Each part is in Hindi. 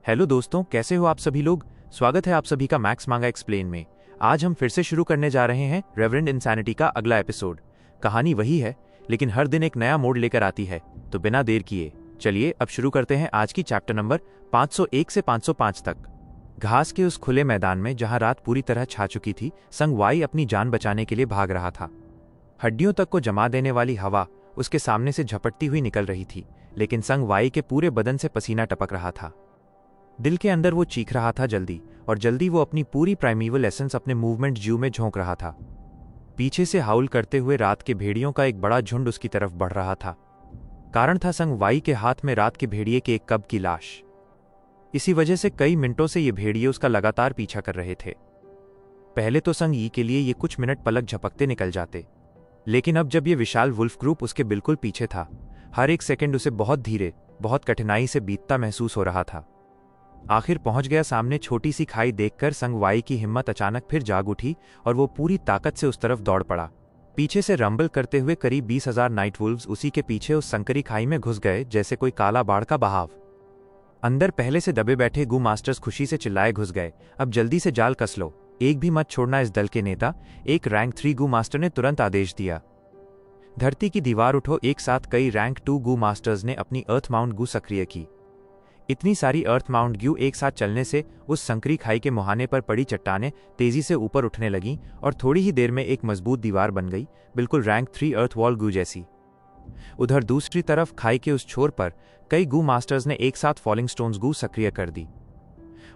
हेलो दोस्तों, कैसे हो आप सभी लोग। स्वागत है आप सभी का मैक्स मांगा एक्सप्लेन में। आज हम फिर से शुरू करने जा रहे हैं रेवरेंड इंसैनिटी का अगला एपिसोड। कहानी वही है, लेकिन हर दिन एक नया मोड़ लेकर आती है। तो बिना देर किए चलिए अब शुरू करते हैं आज की चैप्टर नंबर 501 से 505 तक। घास के उस खुले मैदान में जहां रात पूरी तरह छा चुकी थी, संग वाई अपनी जान बचाने के लिए भाग रहा था। हड्डियों तक को जमा देने वाली हवा उसके सामने से झपटती हुई निकल रही थी, लेकिन संग वाई के पूरे बदन से पसीना टपक रहा था। दिल के अंदर वो चीख रहा था जल्दी, और जल्दी वो अपनी पूरी प्राइमीवल एसेंस अपने मूवमेंट ज्यू में झोंक रहा था। पीछे से हाउल करते हुए रात के भेड़ियों का एक बड़ा झुंड उसकी तरफ बढ़ रहा था। कारण था संग वाई के हाथ में रात के भेड़िए के एक कब की लाश। इसी वजह से कई मिनटों से ये भेड़िए उसका लगातार पीछा कर रहे थे। पहले तो संग ई के लिए ये कुछ मिनट पलक झपकते निकल जाते, लेकिन अब जब ये विशाल वुल्फ ग्रुप उसके बिल्कुल पीछे था, हर एक सेकंड उसे बहुत धीरे, बहुत कठिनाई से बीतता महसूस हो रहा था। आखिर पहुंच गया सामने छोटी सी खाई देखकर संग वाई की हिम्मत अचानक फिर जाग उठी और वो पूरी ताकत से उस तरफ दौड़ पड़ा। पीछे से रंबल करते हुए करीब 20,000 नाइट वुल्व्स उसी के पीछे उस संकरी खाई में घुस गए जैसे कोई काला बाढ़ का बहाव। अंदर पहले से दबे बैठे गू मास्टर्स खुशी से चिल्लाए घुस गए, अब जल्दी से जाल कस लो, एक भी मत छोड़ना इस दल के नेता। एक रैंक 3 गू मास्टर ने तुरंत आदेश दिया। धरती की दीवार उठो। एक साथ कई रैंक 2 गू मास्टर्स ने अपनी अर्थ माउंट गू सक्रिय की। इतनी सारी अर्थ माउंट ग्यू एक साथ चलने से उस संकरी खाई के मुहाने पर पड़ी चट्टानें तेजी से ऊपर उठने लगीं और थोड़ी ही देर में एक मजबूत दीवार बन गई, बिल्कुल रैंक 3 अर्थ वॉल गू जैसी। उधर दूसरी तरफ खाई के उस छोर पर कई गू मास्टर्स ने एक साथ फॉलिंग स्टोन्स गू सक्रिय कर दी,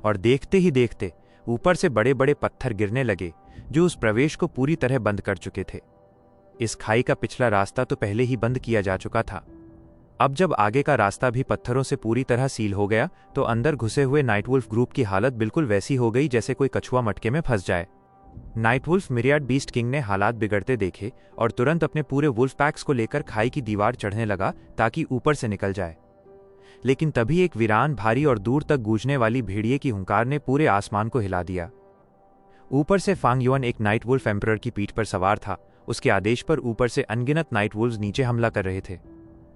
और देखते ही देखते ऊपर से बड़े बड़े पत्थर गिरने लगे जो उस प्रवेश को पूरी तरह बंद कर चुके थे। इस खाई का पिछला रास्ता तो पहले ही बंद किया जा चुका था। अब जब आगे का रास्ता भी पत्थरों से पूरी तरह सील हो गया, तो अंदर घुसे हुए नाइटवुल्फ ग्रुप की हालत बिल्कुल वैसी हो गई जैसे कोई कछुआ मटके में फंस जाए। नाइटवुल्फ मिरियाड बीस्ट किंग ने हालात बिगड़ते देखे और तुरंत अपने पूरे वुल्फ पैक्स को लेकर खाई की दीवार चढ़ने लगा ताकि ऊपर से निकल जाए। लेकिन तभी एक वीरान, भारी और दूर तक गूंजने वाली भेड़िए की हुंकार ने पूरे आसमान को हिला दिया। ऊपर से फांग युआन एक नाइटवुल्फ एम्परर की पीठ पर सवार था। उसके आदेश पर ऊपर से अनगिनत नाइटवुल्व्स नीचे हमला कर रहे थे।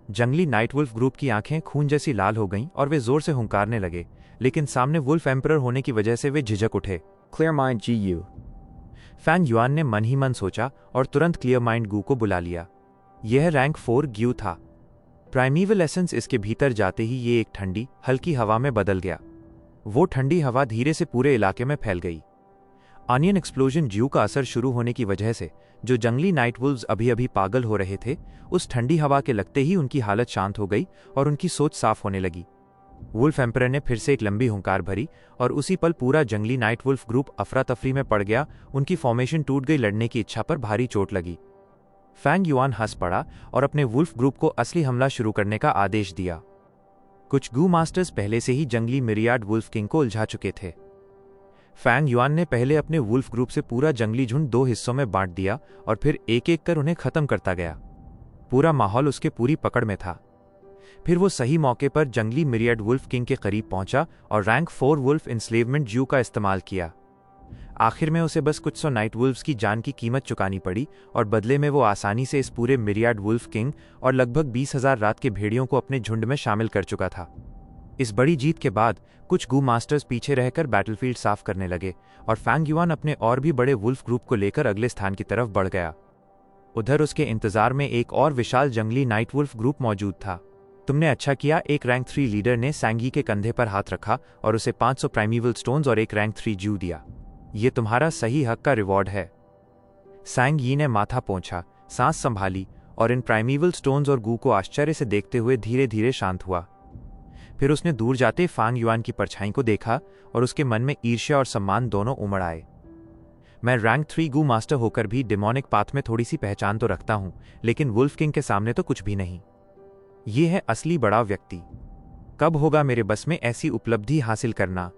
जंगली नाइटवुल्फ ग्रुप की आंखें खून जैसी लाल हो गईं और वे जोर से हुंकारने लगे, लेकिन सामने वुल्फ एम्परर होने की वजह से वे झिझक उठे। Clear mind GU। Fang Yuan ने मन ही मन सोचा और तुरंत क्लियर माइंड गू को बुला लिया। यह रैंक 4 ग्यू था। प्राइमीवल एसेंस इसके भीतर जाते ही ये एक ठंडी, हल्की हवा में बदल गया। वो ठंडी हवा धीरे से पूरे इलाके में फैल गई। ऑनियन एक्सप्लोजन ज्यू का असर शुरू होने की वजह से जो जंगली नाइटवुल्व्स अभी अभी पागल हो रहे थे, उस ठंडी हवा के लगते ही उनकी हालत शांत हो गई और उनकी सोच साफ होने लगी। वुल्फ एम्परर ने फिर से एक लंबी हुंकार भरी और उसी पल पूरा जंगली नाइटवुल्फ ग्रुप अफरा तफरी में पड़ गया। उनकी फॉर्मेशन टूट गई, लड़ने की इच्छा पर भारी चोट लगी। फैंग युआन हंस पड़ा और अपने वुल्फ ग्रुप को असली हमला शुरू करने का आदेश दिया। कुछ गू मास्टर्स पहले से ही जंगली मिरियाड वुल्फ किंग को उलझा चुके थे। फैंग युआन ने पहले अपने वुल्फ ग्रुप से पूरा जंगली झुंड 2 हिस्सों में बांट दिया और फिर एक एक कर उन्हें खत्म करता गया। पूरा माहौल उसके पूरी पकड़ में था। फिर वो सही मौके पर जंगली मिरियाड वुल्फ किंग के करीब पहुंचा और रैंक 4 वुल्फ इंस्लेवमेंट ज्यू का इस्तेमाल किया। आखिर में उसे बस कुछ 100 नाइट वुल्व्स की जान की कीमत चुकानी पड़ी और बदले में वो आसानी से इस पूरे मिरियाड वुल्फ किंग और लगभग 20,000 रात के भेड़ियों को अपने झुंड में शामिल कर चुका था। इस बड़ी जीत के बाद कुछ गू मास्टर्स पीछे रहकर बैटलफील्ड साफ करने लगे और फैंग युआन अपने और भी बड़े वुल्फ ग्रुप को लेकर अगले स्थान की तरफ बढ़ गया। उधर उसके इंतजार में एक और विशाल जंगली नाइट वुल्फ ग्रुप मौजूद था। तुमने अच्छा किया, एक रैंक 3 लीडर ने सैंगी के कंधे पर हाथ रखा और उसे 500 प्राइमीवल स्टोन्स और एक रैंक 3 ज्यू दिया। ये तुम्हारा सही हक का रिवॉर्ड है। सैंग यी ने माथा पोंछा, सांस संभाली और इन प्राइमीवल स्टोन्स और गू को आश्चर्य से देखते हुए धीरे धीरे शांत हुआ। फिर उसने दूर जाते फांग युआन की परछाई को देखा और उसके मन में ईर्ष्या और सम्मान दोनों उमड़ आए। मैं रैंक 3 गू मास्टर होकर भी डिमोनिक पाथ में थोड़ी सी पहचान तो रखता हूं, लेकिन वुल्फ किंग के सामने तो कुछ भी नहीं। ये है असली बड़ा व्यक्ति। कब होगा मेरे बस में ऐसी उपलब्धि हासिल करना।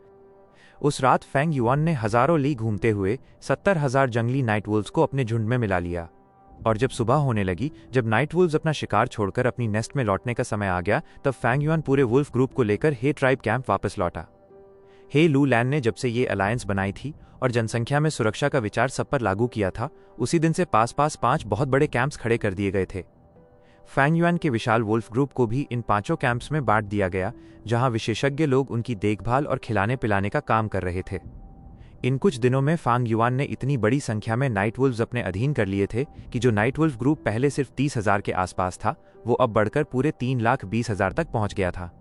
उस रात फैंग युआन ने हजारों ली घूमते हुए 70,000 जंगली नाइटवुल्व्स को अपने झुंड में मिला लिया, और जब सुबह होने लगी, जब नाइटवुल्व्स अपना शिकार छोड़कर अपनी नेस्ट में लौटने का समय आ गया, तब फैंग युआन पूरे वुल्फ ग्रुप को लेकर हे ट्राइब कैंप वापस लौटा। हे लू लैंड ने जब से ये अलायंस बनाई थी और जनसंख्या में सुरक्षा का विचार सब पर लागू किया था, उसी दिन से पास पास 5 बहुत बड़े कैंप्स खड़े कर दिए गए थे। फैंग युआन के विशाल वुल्फ ग्रुप को भी इन 5 कैंप्स में बांट दिया गया, जहां विशेषज्ञ लोग उनकी देखभाल और खिलाने पिलाने का काम कर रहे थे। इन कुछ दिनों में फैंग युआन ने इतनी बड़ी संख्या में नाइट वुल्व्स अपने अधीन कर लिए थे कि जो नाइट वुल्फ ग्रुप पहले सिर्फ 30,000 के आसपास था, वो अब बढ़कर पूरे 3,20,000 तक पहुंच गया था।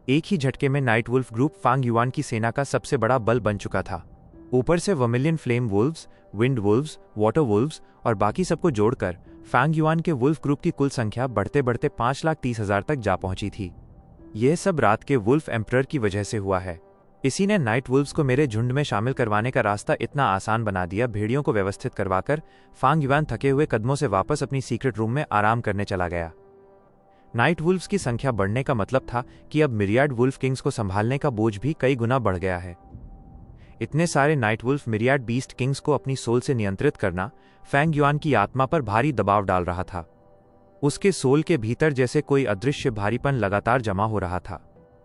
एक ही झटके में night wolf group Fang Yuan की सेना का सबसे बड़ा बल बन चुका था। ऊपर से vermilion flame Wolves, wind Wolves, water Wolves और बाकी सबको जोड़कर फैंग युआन के वुल्फ ग्रुप की कुल संख्या बढ़ते बढ़ते 5,30,000 तक जा पहुंची थी। यह सब रात के वुल्फ एम्परर की वजह से हुआ है। इसी ने नाइट वुल्व्स को मेरे झुंड में शामिल करवाने का रास्ता इतना आसान बना दिया। भेड़ियों को व्यवस्थित करवाकर फैंग युआन थके हुए कदमों से वापस अपनी सीक्रेट रूम में आराम करने चला गया। नाइट वुल्व्स की संख्या बढ़ने का मतलब था कि अब मिरियाड वुल्फ किंग्स को संभालने का बोझ भी कई गुना बढ़ गया है। इतने सारे नाइट वुल्फ मिरियाड बीस्ट किंग्स को अपनी सोल से नियंत्रित करना फैंग युआन की आत्मा पर भारी दबाव डाल रहा था। उसके सोल के भीतर जैसे कोई अदृश्य भारीपन लगातार जमा हो रहा था।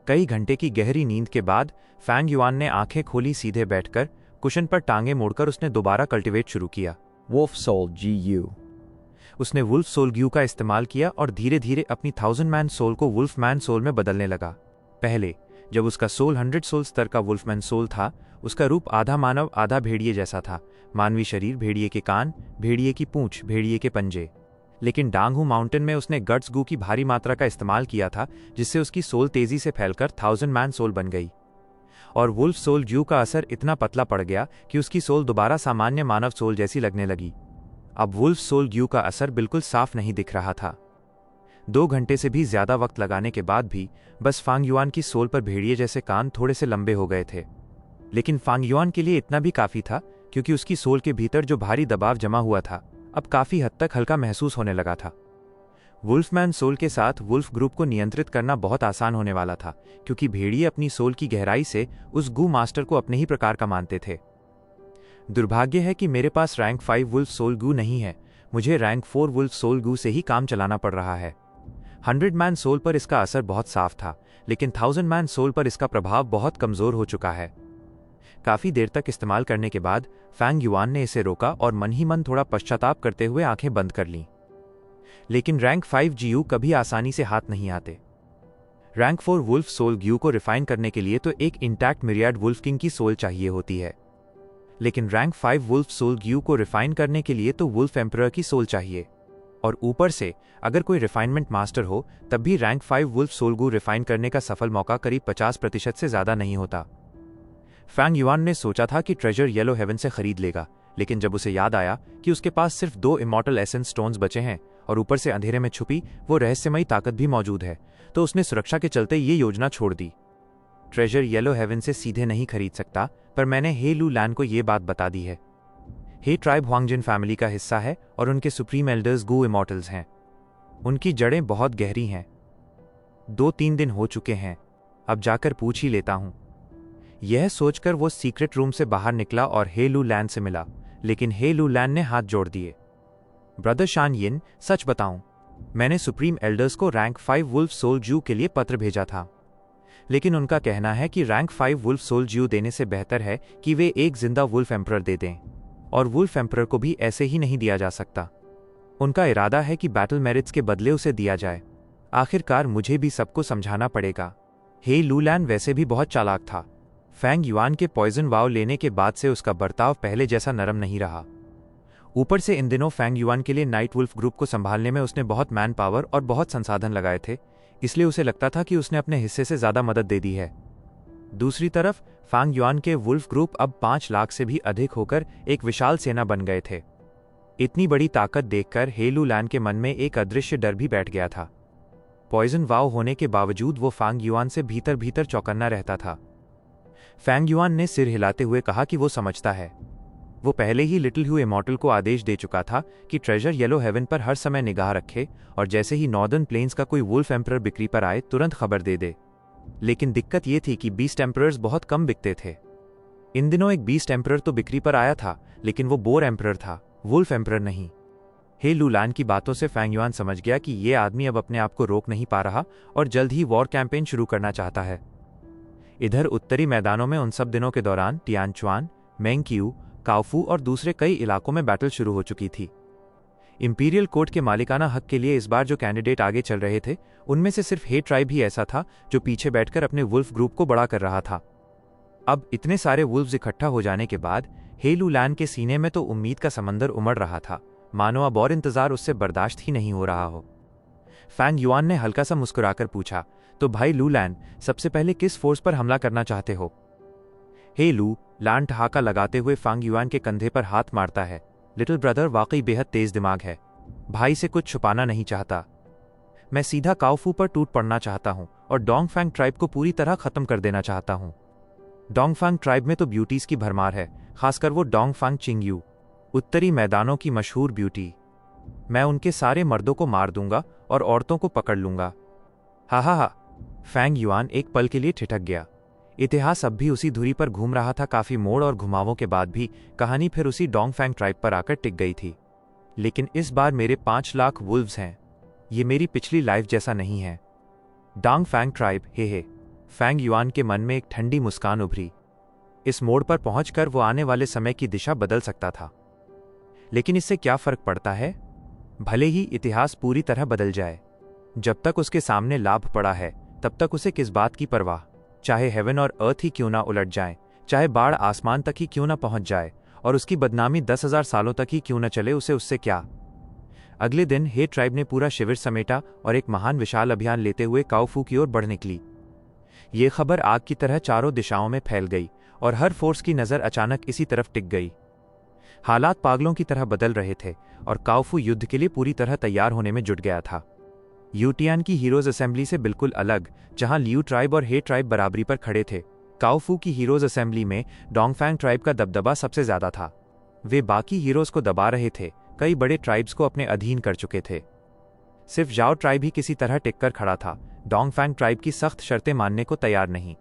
कई घंटे की गहरी नींद के बाद फैंग युआन ने आंखें खोली, सीधे बैठकर कुशन पर टांगे मोड़कर उसने दोबारा कल्टीवेट शुरू किया। Wolf soul GU। उसने वुल्फ सोल ग्यू का इस्तेमाल किया और धीरे धीरे अपनी 1000 मैन सोल को वुल्फ मैन सोल में बदलने लगा। पहले जब उसका सोल 100 सोल स्तर का वुल्फ मैन सोल था, उसका रूप आधा मानव आधा भेड़िए जैसा था। मानवीय शरीर, भेड़िए के कान, भेड़िए की पूंछ, भेड़िए के पंजे। लेकिन डांगहू माउंटेन में उसने गट्स गू की भारी मात्रा का इस्तेमाल किया था, जिससे उसकी सोल तेजी से फैलकर 1000 मैन सोल बन गई। और वुल्फ सोल ग्यू का असर इतना पतला पड़ गया कि उसकी सोल दोबारा सामान्य मानव सोल जैसी लगने लगी। अब वुल्फ सोल ग्यू का असर बिल्कुल साफ नहीं दिख रहा था। 2 घंटे से भी ज्यादा वक्त लगाने के बाद भी बस फैंग युआन की सोल पर भेड़िए जैसे कान थोड़े से लंबे हो गए थे। लेकिन फैंग युआन के लिए इतना भी काफी था, क्योंकि उसकी सोल के भीतर जो भारी दबाव जमा हुआ था अब काफी हद तक हल्का महसूस होने लगा था। वुल्फमैन सोल के साथ वुल्फ ग्रुप को नियंत्रित करना बहुत आसान होने वाला था, क्योंकि भेड़िए अपनी सोल की गहराई से उस गू मास्टर को अपने ही प्रकार का मानते थे। दुर्भाग्य है कि मेरे पास रैंक 5 वुल्फ सोल गू नहीं है। मुझे रैंक 4 वुल्फ सोल गू से ही काम चलाना पड़ रहा है। 100 मैन सोल पर इसका असर बहुत साफ था, लेकिन 1000 मैन सोल पर इसका प्रभाव बहुत कमजोर हो चुका है। काफी देर तक इस्तेमाल करने के बाद फैंग युआन ने इसे रोका और मन ही मन थोड़ा पश्चाताप करते हुए आंखें बंद कर लीं। लेकिन रैंक 5 GU कभी आसानी से हाथ नहीं आते। रैंक 4 वुल्फ सोल ग्यू को रिफाइन करने के लिए तो एक इंटैक्ट मिरियाड वुल्फ किंग की सोल चाहिए होती है, लेकिन रैंक 5 वुल्फ सोल ग्यू को रिफाइन करने के लिए तो वुल्फ एम्परर की सोल चाहिए। और ऊपर से अगर कोई रिफाइनमेंट मास्टर हो, तब भी rank 5 wolf soul Gu refine करने का सफल मौका करीब 50% से ज्यादा नहीं होता। फैंग युआन ने सोचा था कि ट्रेजर येलो हेवन से खरीद लेगा, लेकिन जब उसे याद आया कि उसके पास सिर्फ 2 इमॉर्टल एसेंस स्टोन्स बचे हैं और ऊपर से अंधेरे में छुपी वो रहस्यमयी ताकत भी मौजूद है, तो उसने सुरक्षा के चलते ये योजना छोड़ दी। ट्रेजर येलो हेवन से सीधे नहीं खरीद सकता, पर मैंने हे लू लैन को ये बात बता दी है। हे ट्राइब हुआंगजिन फैमिली का हिस्सा है और उनके सुप्रीम एल्डर्स गू इमॉर्टल्स हैं। उनकी जड़ें बहुत गहरी हैं। 2-3 दिन हो चुके हैं, अब जाकर पूछ ही लेता हूं। यह सोचकर वो सीक्रेट रूम से बाहर निकला और हे लू लैन से मिला, लेकिन हे लू लैन ने हाथ जोड़ दिए। ब्रदर शान यिन, सच बताऊं, मैंने सुप्रीम एल्डर्स को रैंक 5 वुल्फ सोल ज्यू के लिए पत्र भेजा था, लेकिन उनका कहना है कि रैंक 5 वुल्फ सोल ज्यू देने से बेहतर है कि वे एक जिंदा वुल्फ एम्परर दे दें, और वुल्फ एम्परर को भी ऐसे ही नहीं दिया जा सकता। उनका इरादा है कि बैटल मेरिट्स के बदले उसे दिया जाए। आखिरकार मुझे भी सबको समझाना पड़ेगा। हे लू लैन वैसे भी बहुत चालाक था। फैंग युआन के पॉइजन वाव लेने के बाद से उसका बर्ताव पहले जैसा नरम नहीं रहा। ऊपर से इन दिनों फैंग युआन के लिए नाइट वुल्फ ग्रुप को संभालने में उसने बहुत मैन पावर और बहुत संसाधन लगाए थे, इसलिए उसे लगता था कि उसने अपने हिस्से से ज्यादा मदद दे दी है। दूसरी तरफ फैंग युआन के वुल्फ ग्रुप अब 5 लाख से भी अधिक होकर एक विशाल सेना बन गए थे। इतनी बड़ी ताकत देखकर हे लू लैन के मन में एक अदृश्य डर भी बैठ गया था। पॉइजन वाव होने के बावजूद वो फैंग युआन से भीतर भीतर चौकन्ना रहता था। फैंग युआन ने सिर हिलाते हुए कहा कि वो समझता है। वो पहले ही लिटिल ह्यू इमॉर्टल को आदेश दे चुका था कि ट्रेजर येलो हेवन पर हर समय निगाह रखे और जैसे ही नॉर्दर्न प्लेन्स का कोई वुल्फ एम्परर बिक्री पर आए तुरंत खबर दे दे। लेकिन दिक्कत ये थी कि बीस्ट एम्परर्स बहुत कम बिकते थे। इन दिनों एक बीस्ट एम्परर तो बिक्री पर आया था, लेकिन वो बोर एम्परर था, वुल्फ एम्परर नहीं। हे लू लैन की बातों से फैंग युआन समझ गया कि ये आदमी अब अपने आप को रोक नहीं पा रहा और जल्द ही वॉर कैंपेन शुरू करना चाहता है। इधर उत्तरी मैदानों में उन सब दिनों के दौरान टियानचुआन, मेंगक्यू, काओफू और दूसरे कई इलाकों में बैटल शुरू हो चुकी थी। इंपीरियल कोर्ट के मालिकाना हक के लिए इस बार जो कैंडिडेट आगे चल रहे थे उनमें से सिर्फ हे ट्राइब ही ऐसा था जो पीछे बैठकर अपने वुल्फ ग्रुप को बड़ा कर रहा था। अब इतने सारे वुल्फ्स इकट्ठा हो जाने के बाद हे लू लैन के सीने में तो उम्मीद का समंदर उमड़ रहा था, मानो अब और इंतजार उससे बर्दाश्त ही नहीं हो रहा हो। फैंग युआन ने हल्का सा मुस्कुराकर पूछा, तो भाई लू लैन, सबसे पहले किस फोर्स पर हमला करना चाहते हो? हे लू लैन ठहाका लगाते हुए फैंग युआन के कंधे पर हाथ मारता है। लिटिल ब्रदर वाकई बेहद तेज दिमाग है, भाई से कुछ छुपाना नहीं चाहता। मैं सीधा काओफू पर टूट पड़ना चाहता हूं और डोंगफैंग ट्राइब को पूरी तरह खत्म कर देना चाहता हूं। डोंगफैंग ट्राइब में तो ब्यूटीज की भरमार है, खासकर वो डोंगफैंग चिंगयू, उत्तरी मैदानों की मशहूर ब्यूटी। मैं उनके सारे मर्दों को मार दूंगा और औरतों को पकड़ लूंगा। हा हा हा। फैंग युआन एक पल के लिए ठिठक गया। इतिहास अब भी उसी धुरी पर घूम रहा था। काफी मोड़ और घुमावों के बाद भी कहानी फिर उसी डोंगफैंग ट्राइब पर आकर टिक गई थी। लेकिन इस बार मेरे 5 लाख वुल्व्स हैं। ये मेरी पिछली लाइफ जैसा नहीं है। डोंगफैंग ट्राइब, हे। फैंग युआन के मन में एक ठंडी मुस्कान उभरी। इस मोड़ पर पहुंचकर वो आने वाले समय की दिशा बदल सकता था। लेकिन इससे क्या फर्क पड़ता है? भले ही इतिहास पूरी तरह बदल जाए, जब तक उसके सामने लाभ पड़ा है तब तक उसे किस बात की परवाह। चाहे हेवन और अर्थ ही क्यों ना उलट जाएं, चाहे बाढ़ आसमान तक ही क्यों ना पहुंच जाए और उसकी बदनामी 10,000 सालों तक ही क्यों न चले, उसे उससे क्या। अगले दिन हे ट्राइब ने पूरा शिविर समेटा और एक महान विशाल अभियान लेते हुए काओफू की ओर बढ़ निकली। ये खबर आग की तरह चारों दिशाओं में फैल गई और हर फोर्स की नजर अचानक इसी तरफ टिक गई। हालात पागलों की तरह बदल रहे थे और काओफू युद्ध के लिए पूरी तरह तैयार होने में जुट गया था। यूटियान की हीरोज असेंबली से बिल्कुल अलग, जहां लियू ट्राइब और हे ट्राइब बराबरी पर खड़े थे, काओफू की हीरोज असेंबली में डोंगफैंग ट्राइब का दबदबा सबसे ज्यादा था। वे बाकी हीरोज को दबा रहे थे, कई बड़े ट्राइब्स को अपने अधीन कर चुके थे। सिर्फ जाओ ट्राइब ही किसी तरह टिककर खड़ा था, डोंगफैंग ट्राइब की सख्त शर्तें मानने को तैयार नहीं।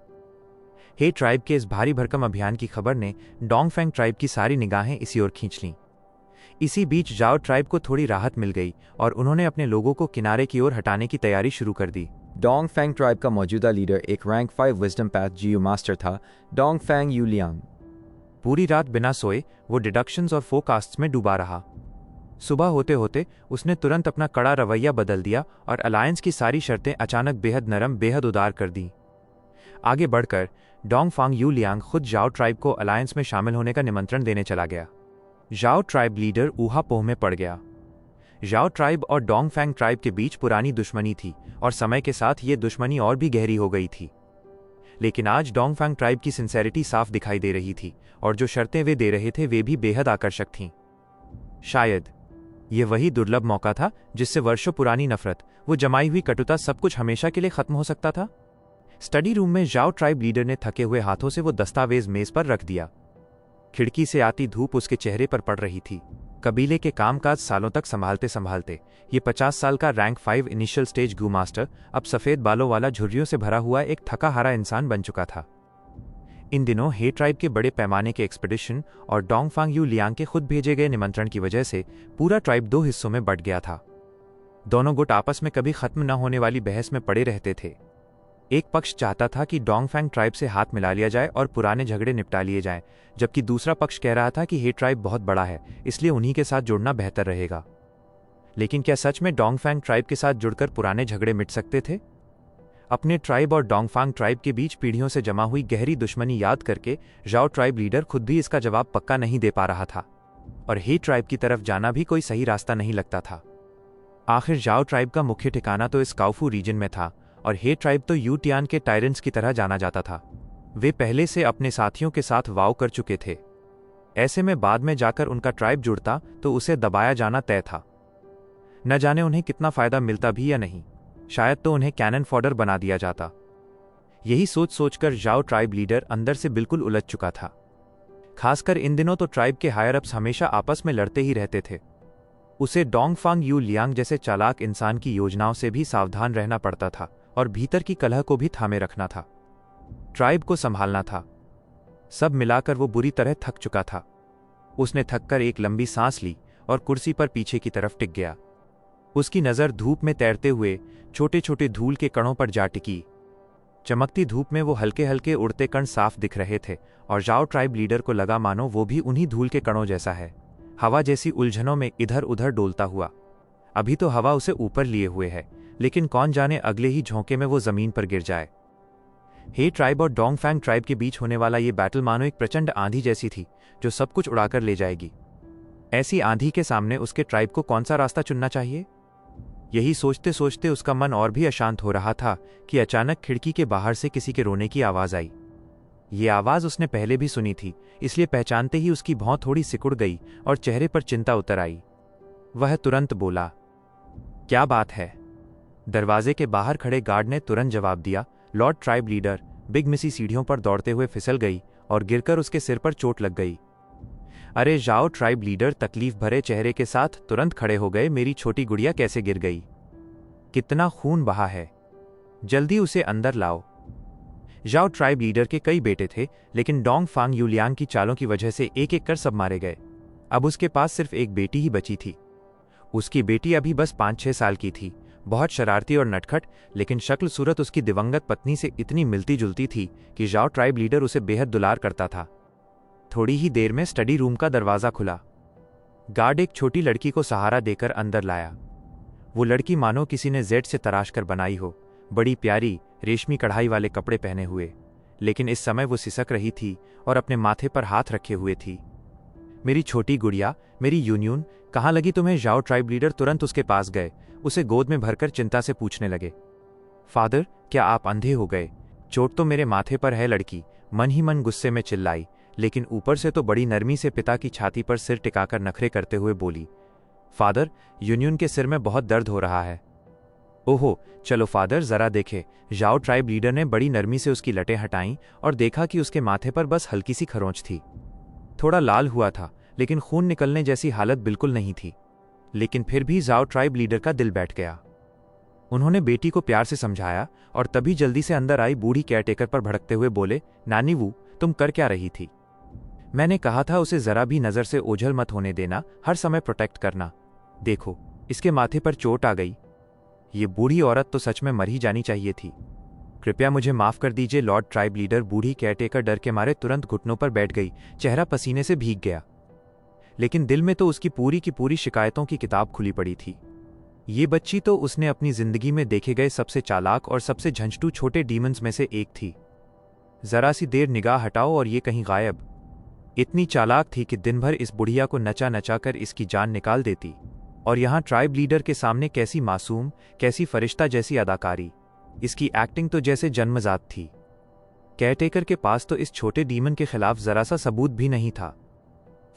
हे ट्राइब के इस भारी भरकम अभियान की खबर ने डोंगफैंग ट्राइब की सारी निगाहें इसी ओर खींच लीं। इसी बीच जाओ ट्राइब को थोड़ी राहत मिल गई और उन्होंने अपने लोगों को किनारे की ओर हटाने की तैयारी शुरू कर दी। डोंगफैंग ट्राइब का मौजूदा लीडर एक रैंक 5 विजडम पैथ जीयू मास्टर था, डोंगफैंग यूलियांग। पूरी रात बिना सोए वो डिडक्शंस और फोरकास्ट्स में डूबा रहा। सुबह होते होते उसने तुरंत अपना कड़ा रवैया बदल दिया और अलायंस की सारी शर्तें अचानक बेहद नरम, बेहद उदार कर दी। आगे बढ़कर डोंगफैंग यूलियांग खुद जाओ ट्राइब को अलायंस में शामिल होने का निमंत्रण देने चला गया। जाओ ट्राइब लीडर ऊहापोह में पड़ गया। जाओ ट्राइब और डोंगफैंग ट्राइब के बीच पुरानी दुश्मनी थी और समय के साथ ये दुश्मनी और भी गहरी हो गई थी। लेकिन आज डोंगफैंग ट्राइब की सिंसेरिटी साफ दिखाई दे रही थी और जो शर्तें वे दे रहे थे वे भी बेहद आकर्षक थीं। शायद ये वही दुर्लभ मौका था जिससे वर्षों पुरानी नफरत, वो जमाई हुई कटुता, सब कुछ हमेशा के लिए खत्म हो सकता था। स्टडी रूम में जाओ ट्राइब लीडर ने थके हुए हाथों से वो दस्तावेज मेज पर रख दिया। खिड़की से आती धूप उसके चेहरे पर पड़ रही थी। कबीले के कामकाज सालों तक संभालते संभालते ये 50 साल का रैंक 5 इनिशियल स्टेज गू मास्टर अब सफेद बालों वाला, झुर्रियों से भरा हुआ एक थका हारा इंसान बन चुका था। इन दिनों हे ट्राइब के बड़े पैमाने के एक्सपेडिशन और डोंगफैंग यूलियांग के खुद भेजे गए निमंत्रण की वजह से पूरा ट्राइब 2 हिस्सों में बंट गया था। दोनों गुट आपस में कभी खत्म न होने वाली बहस में पड़े रहते थे। एक पक्ष चाहता था कि डोंगफैंग ट्राइब से हाथ मिला लिया जाए और पुराने झगड़े निपटा लिए जाएं, जबकि दूसरा पक्ष कह रहा था कि हे ट्राइब बहुत बड़ा है, इसलिए उन्हीं के साथ जुड़ना बेहतर रहेगा। लेकिन क्या सच में डोंगफैंग ट्राइब के साथ जुड़कर पुराने झगड़े मिट सकते थे? अपने ट्राइब और डोंगफैंग ट्राइब के बीच पीढ़ियों से जमा हुई गहरी दुश्मनी याद करके जाओ ट्राइब लीडर खुद भी इसका जवाब पक्का नहीं दे पा रहा था और हे ट्राइब की तरफ जाना भी कोई सही रास्ता नहीं लगता था। आखिर जाओ ट्राइब का मुख्य ठिकाना तो इस काओफू रीजन में था और हे ट्राइब तो यूटियान के टायरेंट्स की तरह जाना जाता था। वे पहले से अपने साथियों के साथ वाव कर चुके थे। ऐसे में बाद में जाकर उनका ट्राइब जुड़ता तो उसे दबाया जाना तय था। न जाने उन्हें कितना फायदा मिलता भी या नहीं, शायद तो उन्हें कैनन फॉडर बना दिया जाता। यही सोच सोचकर जाओ ट्राइब लीडर अंदर से बिल्कुल उलझ चुका था। खासकर इन दिनों तो ट्राइब के हायर अप्स हमेशा आपस में लड़ते ही रहते थे। उसे डोंगफैंग यूलियांग जैसे चालाक इंसान की योजनाओं से भी सावधान रहना पड़ता था और भीतर की कलह को भी थामे रखना था। ट्राइब को संभालना था। सब मिलाकर वो बुरी तरह थक चुका था। उसने थककर एक लंबी सांस ली और कुर्सी पर पीछे की तरफ टिक गया। उसकी नजर धूप में तैरते हुए छोटे छोटे धूल के कणों पर जा टिकी। चमकती धूप में वो हल्के हल्के उड़ते कण साफ दिख रहे थे और जाओ ट्राइब लीडर को लगा मानो वो भी उन्हीं धूल के कणों जैसा है। हवा जैसी उलझनों में इधर उधर डोलता हुआ। अभी तो हवा उसे ऊपर लिए हुए है, लेकिन कौन जाने अगले ही झोंके में वो जमीन पर गिर जाए। हे ट्राइब और डोंगफैंग ट्राइब के बीच होने वाला ये बैटल मानो एक प्रचंड आंधी जैसी थी जो सब कुछ उड़ाकर ले जाएगी। ऐसी आंधी के सामने उसके ट्राइब को कौन सा रास्ता चुनना चाहिए? यही सोचते सोचते उसका मन और भी अशांत हो रहा था कि अचानक खिड़की के बाहर से किसी के रोने की आवाज आई। ये आवाज उसने पहले भी सुनी थी, इसलिए पहचानते ही उसकी भौं थोड़ी सिकुड़ गई और चेहरे पर चिंता उतर आई। वह तुरंत बोला, क्या बात है? दरवाजे के बाहर खड़े गार्ड ने तुरंत जवाब दिया, लॉर्ड ट्राइब लीडर। बिग मिसी सीढ़ियों पर दौड़ते हुए फिसल गई और गिरकर उसके सिर पर चोट लग गई। अरे जाओ, ट्राइब लीडर तकलीफ भरे चेहरे के साथ तुरंत खड़े हो गए। मेरी छोटी गुड़िया कैसे गिर गई? कितना खून बहा है? जल्दी उसे अंदर लाओ। जाओ ट्राइब लीडर के कई बेटे थे, लेकिन डोंगफांग यूलियांग की चालों की वजह से एक एक कर सब मारे गए। अब उसके पास सिर्फ एक बेटी ही बची थी। उसकी बेटी अभी बस 5-6 साल की थी, बहुत शरारती और नटखट, लेकिन शक्ल सूरत उसकी दिवंगत पत्नी से इतनी मिलती जुलती थी कि जाओ ट्राइब लीडर उसे बेहद दुलार करता था। थोड़ी ही देर में स्टडी रूम का दरवाजा खुला। गार्ड एक छोटी लड़की को सहारा देकर अंदर लाया। वो लड़की मानो किसी ने जेड से तराश कर बनाई हो, बड़ी प्यारी रेशमी कढ़ाई वाले कपड़े पहने हुए, लेकिन इस समय वो सिसक रही थी और अपने माथे पर हाथ रखे हुए थी। मेरी छोटी गुड़िया, मेरी यूनियन, कहाँ लगी तुम्हें? जाओ ट्राइब लीडर तुरंत उसके पास गए, उसे गोद में भरकर चिंता से पूछने लगे, फादर, क्या आप अंधे हो गए? चोट तो मेरे माथे पर है, लड़की मन ही मन गुस्से में चिल्लाई, लेकिन ऊपर से तो बड़ी नरमी से पिता की छाती पर सिर टिकाकर नखरे करते हुए बोली, फादर, यूनियन के सिर में बहुत दर्द हो रहा है। ओहो, चलो फादर जरा देखे। जाओ ट्राइब लीडर ने बड़ी नरमी से उसकी लटें हटाईं और देखा कि उसके माथे पर बस हल्की सी खरोंच थी। थोड़ा लाल हुआ था, लेकिन खून निकलने जैसी हालत बिल्कुल नहीं थी। लेकिन फिर भी जाओ ट्राइब लीडर का दिल बैठ गया। उन्होंने बेटी को प्यार से समझाया और तभी जल्दी से अंदर आई बूढ़ी केयरटेकर पर भड़कते हुए बोले, नानी वू, तुम कर क्या रही थी? मैंने कहा था उसे जरा भी नजर से ओझल मत होने देना, हर समय प्रोटेक्ट करना। देखो, इसके माथे पर चोट आ गई। ये बूढ़ी औरत तो सच में मर ही जानी चाहिए थी। कृपया मुझे माफ कर दीजिए लॉर्ड ट्राइब लीडर। बूढ़ी केयरटेकर डर के मारे तुरंत घुटनों पर बैठ गई, चेहरा पसीने से भीग गया। लेकिन दिल में तो उसकी पूरी की पूरी शिकायतों की किताब खुली पड़ी थी। ये बच्ची तो उसने अपनी जिंदगी में देखे गए सबसे चालाक और सबसे झंझटू छोटे डीमंस में से एक थी। जरा सी देर निगाह हटाओ और ये कहीं गायब। इतनी चालाक थी कि दिन भर इस बुढ़िया को नचा नचा कर इसकी जान निकाल देती, और यहां ट्राइब लीडर के सामने कैसी मासूम, कैसी फरिश्ता जैसी अदाकारी। इसकी एक्टिंग तो जैसे जन्मजात थी। केयरटेकर के पास तो इस छोटे डीमन के खिलाफ जरा सा सबूत भी नहीं था।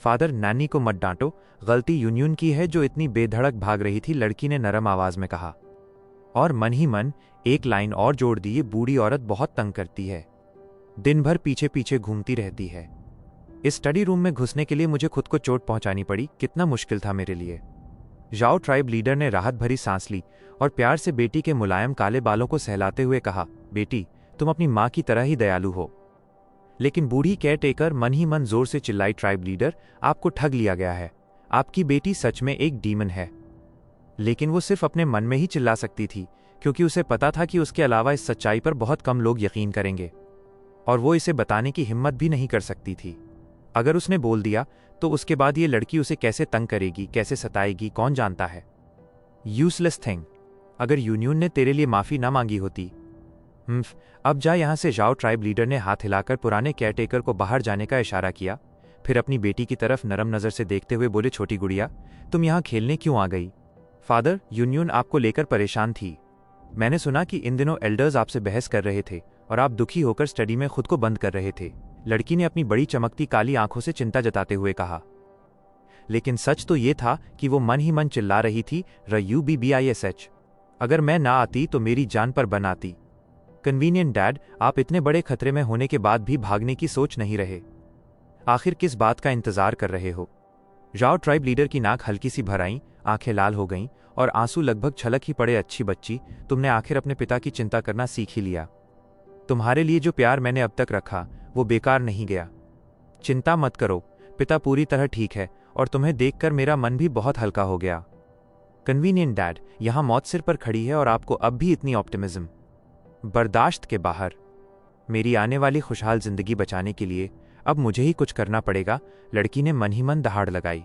फादर, नानी को मत डांटो, गलती यूनियन की है जो इतनी बेधड़क भाग रही थी, लड़की ने नरम आवाज में कहा। और मन ही मन एक लाइन और जोड़ दी, ये बूढ़ी औरत बहुत तंग करती है, दिन भर पीछे पीछे घूमती रहती है। इस स्टडी रूम में घुसने के लिए मुझे खुद को चोट पहुंचानी पड़ी, कितना मुश्किल था मेरे लिए। जाओ ट्राइब लीडर ने राहत भरी सांस ली और प्यार से बेटी के मुलायम काले बालों को सहलाते हुए कहा, बेटी, तुम अपनी मां की तरह ही दयालु हो। लेकिन बूढ़ी केयरटेकर मन ही मन जोर से चिल्लाई, ट्राइब लीडर, आपको ठग लिया गया है। आपकी बेटी सच में एक डीमन है। लेकिन वो सिर्फ अपने मन में ही चिल्ला सकती थी, क्योंकि उसे पता था कि उसके अलावा इस सच्चाई पर बहुत कम लोग यकीन करेंगे, और वो इसे बताने की हिम्मत भी नहीं कर सकती थी। अगर उसने बोल दिया तो उसके बाद ये लड़की उसे कैसे तंग करेगी, कैसे सताएगी, कौन जानता है। यूजलेस थिंग, अगर यूनियन ने तेरे लिए माफी ना मांगी होती। अब जा यहां से। जाओ ट्राइब लीडर ने हाथ हिलाकर पुराने केयरटेकर को बाहर जाने का इशारा किया, फिर अपनी बेटी की तरफ नरम नजर से देखते हुए बोले, छोटी गुड़िया, तुम यहां खेलने क्यों आ गई? फादर, यूनियन आपको लेकर परेशान थी। मैंने सुना कि इन दिनों एल्डर्स आपसे बहस कर रहे थे और आप दुखी होकर स्टडी में खुद को बंद कर रहे थे। लड़की ने अपनी बड़ी चमकती काली आंखों से चिंता जताते हुए कहा। लेकिन सच तो ये था कि वो मन ही मन चिल्ला रही थी, RUBBISH, अगर मैं ना आती तो मेरी जान पर बन आती। कन्वीनियंट डैड, आप इतने बड़े खतरे में होने के बाद भी भागने की सोच नहीं रहे। आखिर किस बात का इंतजार कर रहे हो? जाओ ट्राइब लीडर की नाक हल्की सी भर आई, आंखें लाल हो गईं और आंसू लगभग छलक ही पड़े। अच्छी बच्ची, तुमने आखिर अपने पिता की चिंता करना सीख ही लिया। तुम्हारे लिए जो प्यार मैंने अब तक रखा वो बेकार नहीं गया। चिंता मत करो, पिता पूरी तरह ठीक है और तुम्हें देखकर मेरा मन भी बहुत हल्का हो गया। कन्वीनियंट डैड, यहां मौत सिर पर खड़ी है और आपको अब भी इतनी ऑप्टिमिज्म। बर्दाश्त के बाहर। मेरी आने वाली खुशहाल जिंदगी बचाने के लिए अब मुझे ही कुछ करना पड़ेगा। लड़की ने मन ही मन दहाड़ लगाई।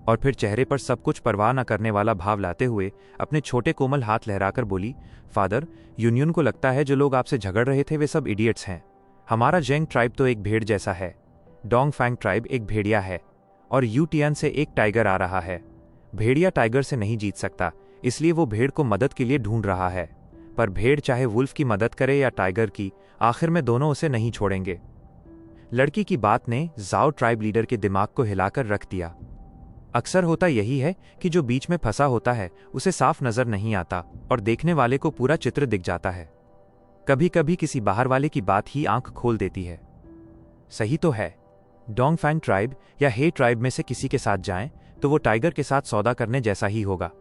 और फिर चेहरे पर सब कुछ परवाह न करने वाला भाव लाते हुए अपने छोटे कोमल हाथ लहराकर बोली, फादर, यूनियन को लगता है जो लोग आपसे झगड़ रहे थे वे सब इडियट्स हैं। हमारा जेंग ट्राइब तो एक भेड़ जैसा है, डोंगफैंग ट्राइब एक भेड़िया है, और यूटियन से एक टाइगर आ रहा है। भेड़िया टाइगर से नहीं जीत सकता, इसलिए वो भेड़ को मदद के लिए ढूंढ रहा है। पर भेड़ चाहे वुल्फ की मदद करे या टाइगर की, आखिर में दोनों उसे नहीं छोड़ेंगे। लड़की की बात ने जाओ ट्राइब लीडर के दिमाग को हिलाकर रख दिया। अक्सर होता यही है कि जो बीच में फंसा होता है उसे साफ नजर नहीं आता और देखने वाले को पूरा चित्र दिख जाता है। कभी कभी किसी बाहर वाले की बात ही आंख खोल देती है। सही तो है, डोंगफैंग ट्राइब या हे ट्राइब में से किसी के साथ जाएं तो वो टाइगर के साथ सौदा करने जैसा ही होगा।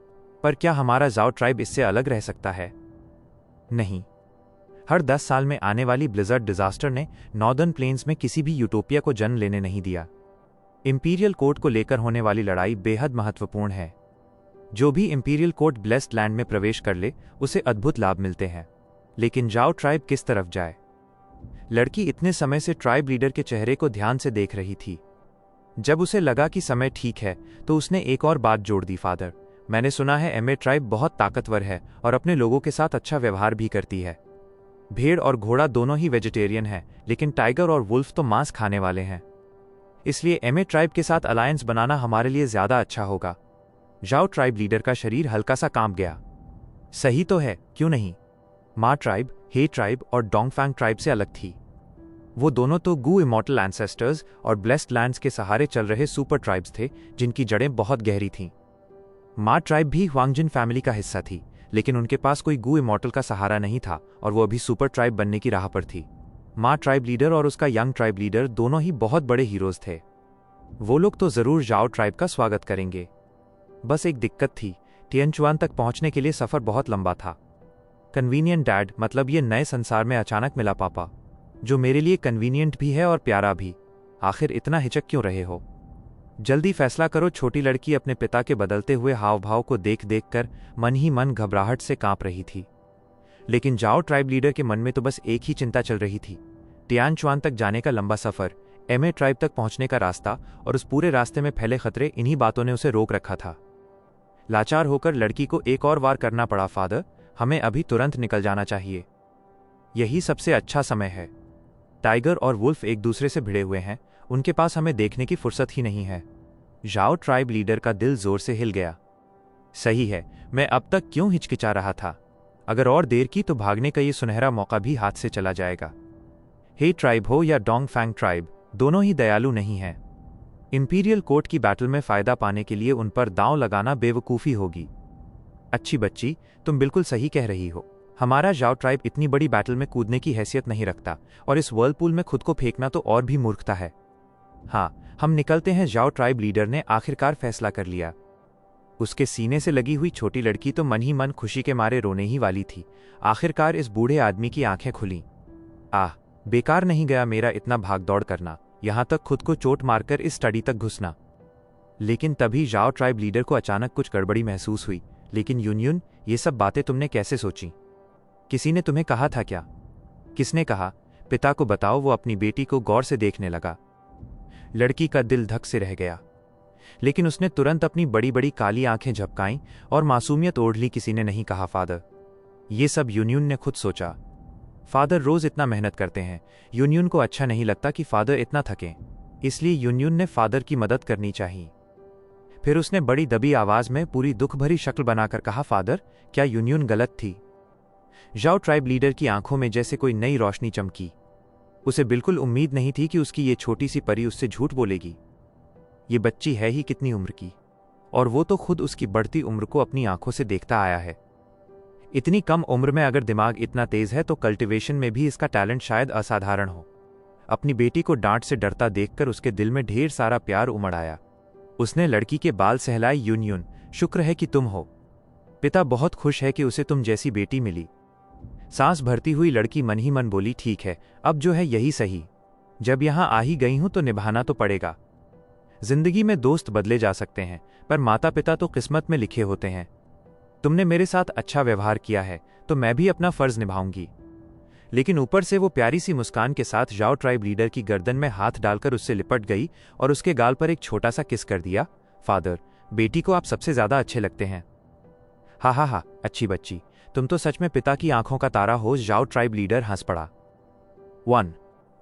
पर क्या हमारा जाओ ट्राइब इससे अलग रह सकता है? नहीं। हर 10 साल में आने वाली ब्लिजर्ड डिजास्टर ने नॉर्दर्न प्लेन्स में किसी भी यूटोपिया को जन्म लेने नहीं दिया। इंपीरियल कोर्ट को लेकर होने वाली लड़ाई बेहद महत्वपूर्ण है। जो भी इंपीरियल कोर्ट ब्लेस्ड लैंड में प्रवेश कर ले उसे अद्भुत लाभ मिलते हैं। लेकिन जाओ ट्राइब किस तरफ जाए? लड़की इतने समय से ट्राइब लीडर के चेहरे को ध्यान से देख रही थी। जब उसे लगा कि समय ठीक है तो उसने एक और बात जोड़ दी, फादर, मैंने सुना है एमए ट्राइब बहुत ताकतवर है और अपने लोगों के साथ अच्छा व्यवहार भी करती है। भेड़ और घोड़ा दोनों ही वेजिटेरियन हैं, लेकिन टाइगर और वुल्फ तो मांस खाने वाले हैं। इसलिए एमए ट्राइब के साथ अलायंस बनाना हमारे लिए ज्यादा अच्छा होगा। जाओ ट्राइब लीडर का शरीर हल्का सा कांप गया। सही तो है, क्यों नहीं? माँ ट्राइब, हे ट्राइब और डोंगफैंग ट्राइब से अलग थी। वो दोनों तो गू इमॉर्टल एंसेस्टर्स और ब्लेस्ड लैंड्स के सहारे चल रहे सुपर ट्राइब्स थे जिनकी जड़ें बहुत गहरी थीं। माँ ट्राइब भी ह्वांगजिन फैमिली का हिस्सा थी, लेकिन उनके पास कोई गू इमॉर्टल का सहारा नहीं था और वो अभी सुपर ट्राइब बनने की राह पर थी। माँ ट्राइब लीडर और उसका यंग ट्राइब लीडर दोनों ही बहुत बड़े हीरोज थे। वो लोग तो जरूर जाओ ट्राइब का स्वागत करेंगे। बस एक दिक्कत थी, टियनचुआन तक पहुंचने के लिए सफर बहुत लंबा था। कन्वीनियंट डैड, मतलब ये नए संसार में अचानक मिला पापा, जो मेरे लिए कन्वीनियंट भी है और प्यारा भी। आखिर इतना हिचक क्यों रहे हो? जल्दी फैसला करो। छोटी लड़की अपने पिता के बदलते हुए हाव भाव को देख देख कर मन ही मन घबराहट से कांप रही थी। लेकिन जाओ ट्राइब लीडर के मन में तो बस एक ही चिंता चल रही थी, टियानचुआन तक जाने का लंबा सफर, एमए ट्राइब तक पहुंचने का रास्ता और उस पूरे रास्ते में फैले खतरे। इन्हीं बातों ने उसे रोक रखा था। लाचार होकर लड़की को एक और वार करना पड़ा, फादर, हमें अभी तुरंत निकल जाना चाहिए। यही सबसे अच्छा समय है। टाइगर और वुल्फ एक दूसरे से भिड़े हुए हैं, उनके पास हमें देखने की फुर्सत ही नहीं है। जाओ ट्राइब लीडर का दिल जोर से हिल गया। सही है, मैं अब तक क्यों हिचकिचा रहा था? अगर और देर की तो भागने का ये सुनहरा मौका भी हाथ से चला जाएगा। हे ट्राइब हो या डोंगफैंग ट्राइब, दोनों ही दयालु नहीं हैं। इंपीरियल कोर्ट की बैटल में फायदा पाने के लिए उन पर दांव लगाना बेवकूफ़ी होगी। अच्छी बच्ची, तुम बिल्कुल सही कह रही हो। हमारा जाओ ट्राइब इतनी बड़ी बैटल में कूदने की हैसियत नहीं रखता, और इस वर्लपूल में खुद को फेंकना तो और भी मूर्खता है। हाँ, हम निकलते हैं। जाओ ट्राइब लीडर ने आखिरकार फैसला कर लिया। उसके सीने से लगी हुई छोटी लड़की तो मन ही मन खुशी के मारे रोने ही वाली थी। आखिरकार इस बूढ़े आदमी की आंखें खुलीं। आह, बेकार नहीं गया मेरा इतना भाग दौड़ करना, यहां तक खुद को चोट मारकर इस स्टडी तक घुसना। लेकिन तभी जाओ ट्राइब लीडर को अचानक कुछ गड़बड़ी महसूस हुई। लेकिन यूनियन, ये सब बातें तुमने कैसे सोची? किसी ने तुम्हें कहा था क्या? किसने कहा? पिता को बताओ। वो अपनी बेटी को गौर से देखने लगा। लड़की का दिल धक से रह गया, लेकिन उसने तुरंत अपनी बड़ी बड़ी काली आंखें झपकाईं और मासूमियत ओढ़ ली। किसी ने नहीं कहा फादर, ये सब यूनियन ने खुद सोचा। फादर रोज इतना मेहनत करते हैं, यूनियन को अच्छा नहीं लगता कि फादर इतना थकें, इसलिए यूनियन ने फादर की मदद करनी चाहिए। फिर उसने बड़ी दबी आवाज में पूरी दुख भरी शक्ल बनाकर कहा, फादर, क्या यूनियन गलत थी? जाओ ट्राइब लीडर की आंखों में जैसे कोई नई रोशनी चमकी। उसे बिल्कुल उम्मीद नहीं थी कि उसकी ये छोटी सी परी उससे झूठ बोलेगी। ये बच्ची है ही कितनी उम्र की, और वो तो खुद उसकी बढ़ती उम्र को अपनी आंखों से देखता आया है। इतनी कम उम्र में अगर दिमाग इतना तेज है तो कल्टीवेशन में भी इसका टैलेंट शायद असाधारण हो। अपनी बेटी को डांट से डरता देखकर उसके दिल में ढेर सारा प्यार उमड़ आया। उसने लड़की के बाल सहलाए। यूनियन, शुक्र है कि तुम हो। पिता बहुत खुश है कि उसे तुम जैसी बेटी मिली। सांस भरती हुई लड़की मन ही मन बोली, ठीक है, अब जो है यही सही। जब यहां आ ही गई हूं तो निभाना तो पड़ेगा। जिंदगी में दोस्त बदले जा सकते हैं, पर माता पिता तो किस्मत में लिखे होते हैं। तुमने मेरे साथ अच्छा व्यवहार किया है तो मैं भी अपना फर्ज निभाऊंगी। लेकिन ऊपर से वो प्यारी सी मुस्कान के साथ जाओ ट्राइब लीडर की गर्दन में हाथ डालकर उससे लिपट गई और उसके गाल पर एक छोटा सा किस कर दिया। फादर, बेटी को आप सबसे ज्यादा अच्छे लगते हैं। हा हा हा, अच्छी बच्ची, तुम तो सच में पिता की आंखों का तारा हो। जाओ ट्राइब लीडर हंस पड़ा। 1.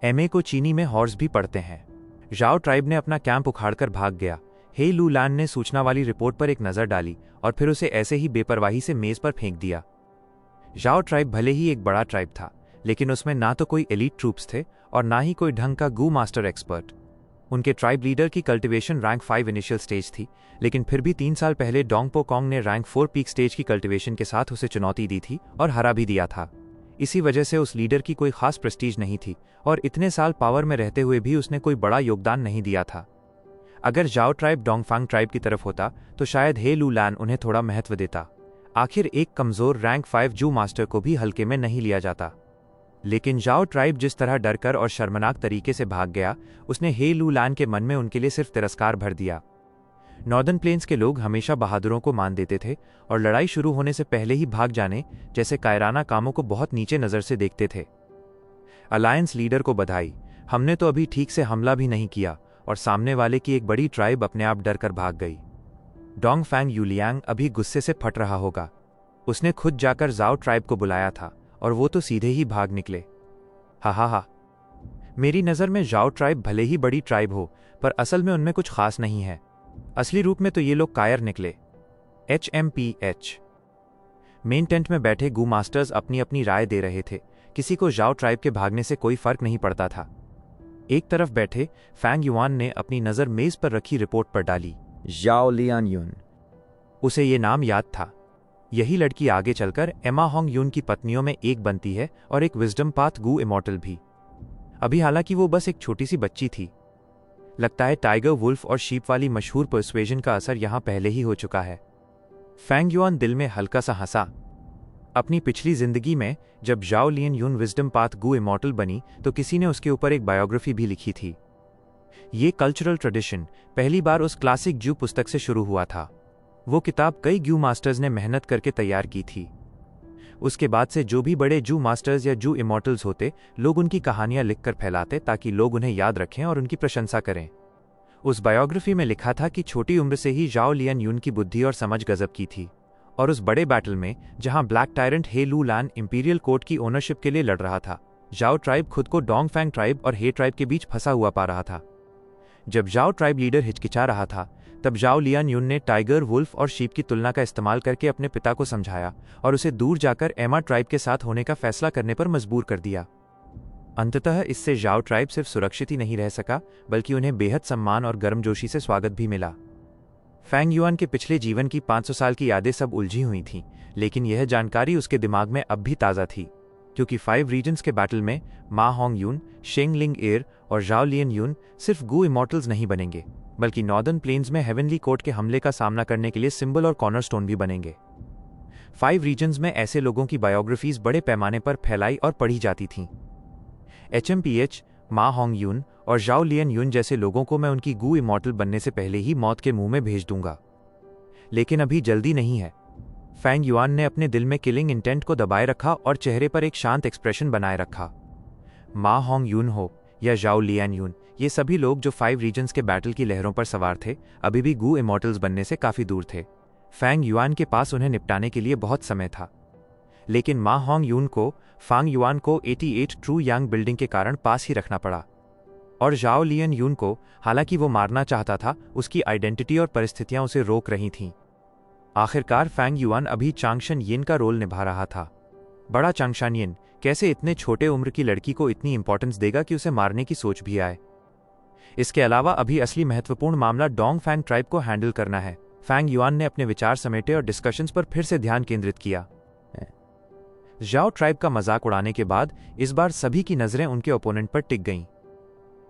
एमए को चीनी में हॉर्स भी पढ़ते हैं। जाओ ट्राइब ने अपना कैंप उखाड़कर भाग गया। हे लू लैन ने सूचना वाली रिपोर्ट पर एक नजर डाली और फिर उसे ऐसे ही बेपरवाही से मेज पर फेंक दिया। जाओ ट्राइब भले ही एक बड़ा ट्राइब था, लेकिन उसमें ना तो कोई एलीट ट्रूप्स थे और ना ही कोई ढंग का गू मास्टर एक्सपर्ट। उनके ट्राइब लीडर की कल्टीवेशन रैंक 5 इनिशियल स्टेज थी, लेकिन फिर भी 3 साल पहले डोंगपो कॉन्ग ने रैंक 4 पीक स्टेज की कल्टीवेशन के साथ उसे चुनौती दी थी और हरा भी दिया था। इसी वजह से उस लीडर की कोई खास प्रेस्टीज नहीं थी और इतने साल पावर में रहते हुए भी उसने कोई बड़ा योगदान नहीं दिया था। अगर जाओ ट्राइब डोंगफांग ट्राइब की तरफ होता तो शायद हे लू लैन उन्हें थोड़ा महत्व देता। आखिर एक कमजोर रैंक 5 जू मास्टर को भी हल्के में नहीं लिया जाता। लेकिन जाओ ट्राइब जिस तरह डरकर और शर्मनाक तरीके से भाग गया, उसने हे लू लैन के मन में उनके लिए सिर्फ तिरस्कार भर दिया। नॉर्दर्न प्लेन्स के लोग हमेशा बहादुरों को मान देते थे और लड़ाई शुरू होने से पहले ही भाग जाने जैसे कायराना कामों को बहुत नीचे नजर से देखते थे। अलायंस लीडर को बधाई, हमने तो अभी ठीक से हमला भी नहीं किया और सामने वाले की एक बड़ी ट्राइब अपने आप डर कर भाग गई। डोंगफैंग यूलियांग अभी गुस्से से फट रहा होगा। उसने खुद जाकर जाओ ट्राइब को बुलाया था और वो तो सीधे ही भाग निकले। हा हा हा, मेरी नज़र में जाओ ट्राइब भले ही बड़ी ट्राइब हो, पर असल में उनमें कुछ खास नहीं है। असली रूप में तो ये लोग कायर निकले। HMPH। मेन टेंट में बैठे गू मास्टर्स अपनी अपनी राय दे रहे थे। किसी को जाओ ट्राइब के भागने से कोई फर्क नहीं पड़ता था। एक तरफ बैठे फैंग युआन ने अपनी नज़र मेज पर रखी रिपोर्ट पर डाली। जाओ लियान यून। उसे ये नाम याद था। यही लड़की आगे चलकर एमा होंग यून की पत्नियों में एक बनती है और एक विजडम पाथ गू इमॉर्टल भी। अभी हालांकि वो बस एक छोटी सी बच्ची थी। लगता है टाइगर वुल्फ और शीप वाली मशहूर पर्सुएजन का असर यहां पहले ही हो चुका है। फैंग युआन दिल में हल्का सा हंसा। अपनी पिछली जिंदगी में जब जाओ लियन यून विजडम पाथ गू इमॉर्टल बनी तो किसी ने उसके ऊपर एक बायोग्राफी भी लिखी थी। ये कल्चरल ट्रेडिशन पहली बार उस क्लासिक जू पुस्तक से शुरू हुआ था। वो किताब कई जू मास्टर्स ने मेहनत करके तैयार की थी। उसके बाद से जो भी बड़े जू मास्टर्स या जू इमॉर्टल्स होते, लोग उनकी कहानियां लिखकर फैलाते ताकि लोग उन्हें याद रखें और उनकी प्रशंसा करें। उस बायोग्राफी में लिखा था कि छोटी उम्र से ही जाओ लियन यून की बुद्धि और समझ गजब की थी और उस बड़े बैटल में जहां ब्लैक टायरेंट हे लू लैन इंपीरियल कोर्ट की ओनरशिप के लिए लड़ रहा था, जाओ ट्राइब खुद को डोंगफैंग ट्राइब और हे ट्राइब के बीच फंसा हुआ पा रहा था। जब जाओ ट्राइब लीडर हिचकिचा रहा था, तब जाओ लियान यून ने टाइगर वुल्फ और शीप की तुलना का इस्तेमाल करके अपने पिता को समझाया और उसे दूर जाकर एमा ट्राइब के साथ होने का फैसला करने पर मजबूर कर दिया। अंततः इससे जाओ ट्राइब सिर्फ सुरक्षित ही नहीं रह सका, बल्कि उन्हें बेहद सम्मान और गर्मजोशी से स्वागत भी मिला। फैंग युआन के पिछले जीवन की 500 साल की यादें सब उलझी हुई थीं, लेकिन यह जानकारी उसके दिमाग में अब भी ताज़ा थी, क्योंकि 5 रीजन्स के बैटल में मा होंग यून, शेंग लिंग एर और जाओ लियन यून सिर्फ गू इमॉर्टल्स नहीं बनेंगे, बल्कि नॉर्दर्न प्लेन्स में हेवनली कोर्ट के हमले का सामना करने के लिए सिंबल और कॉर्नरस्टोन भी बनेंगे। 5 रीजन्स में ऐसे लोगों की बायोग्राफीज बड़े पैमाने पर फैलाई और पढ़ी जाती थीं। HMPH, मा होंग यून और जाओ लियन यून जैसे लोगों को मैं उनकी गू इमॉर्टल बनने से पहले ही मौत के मुंह में भेज दूंगा। लेकिन अभी जल्दी नहीं है। फैंग युआन ने अपने दिल में किलिंग इंटेंट को दबाए रखा और चेहरे पर एक शांत एक्सप्रेशन बनाए रखा। मा होंग यून हो या जाओ लियन यून, ये सभी लोग जो 5 रीजन्स के बैटल की लहरों पर सवार थे, अभी भी गू इमॉर्टल्स बनने से काफी दूर थे। फैंग युआन के पास उन्हें निपटाने के लिए बहुत समय था। लेकिन मा होंग यून को फैंग युआन को 88 ट्रू यांग बिल्डिंग के कारण पास ही रखना पड़ा, और जाओ लियन यून को, हालांकि वो मारना चाहता था, उसकी आइडेंटिटी और परिस्थितियां उसे रोक रही थीं। आखिरकार फैंग युआन अभी चांगशन यिन का रोल निभा रहा था। बड़ा चांगशन यिन कैसे इतने छोटे उम्र की लड़की को इतनी इंपॉर्टेंस देगा कि उसे मारने की सोच भी आए। इसके अलावा अभी असली महत्वपूर्ण मामला डोंगफैंग ट्राइब को हैंडल करना है। फैंग युआन ने अपने विचार समेटे और डिस्कशंस पर फिर से ध्यान केंद्रित किया। जाओ ट्राइब का मजाक उड़ाने के बाद इस बार सभी की नजरें उनके ओपोनेंट पर टिक गईं।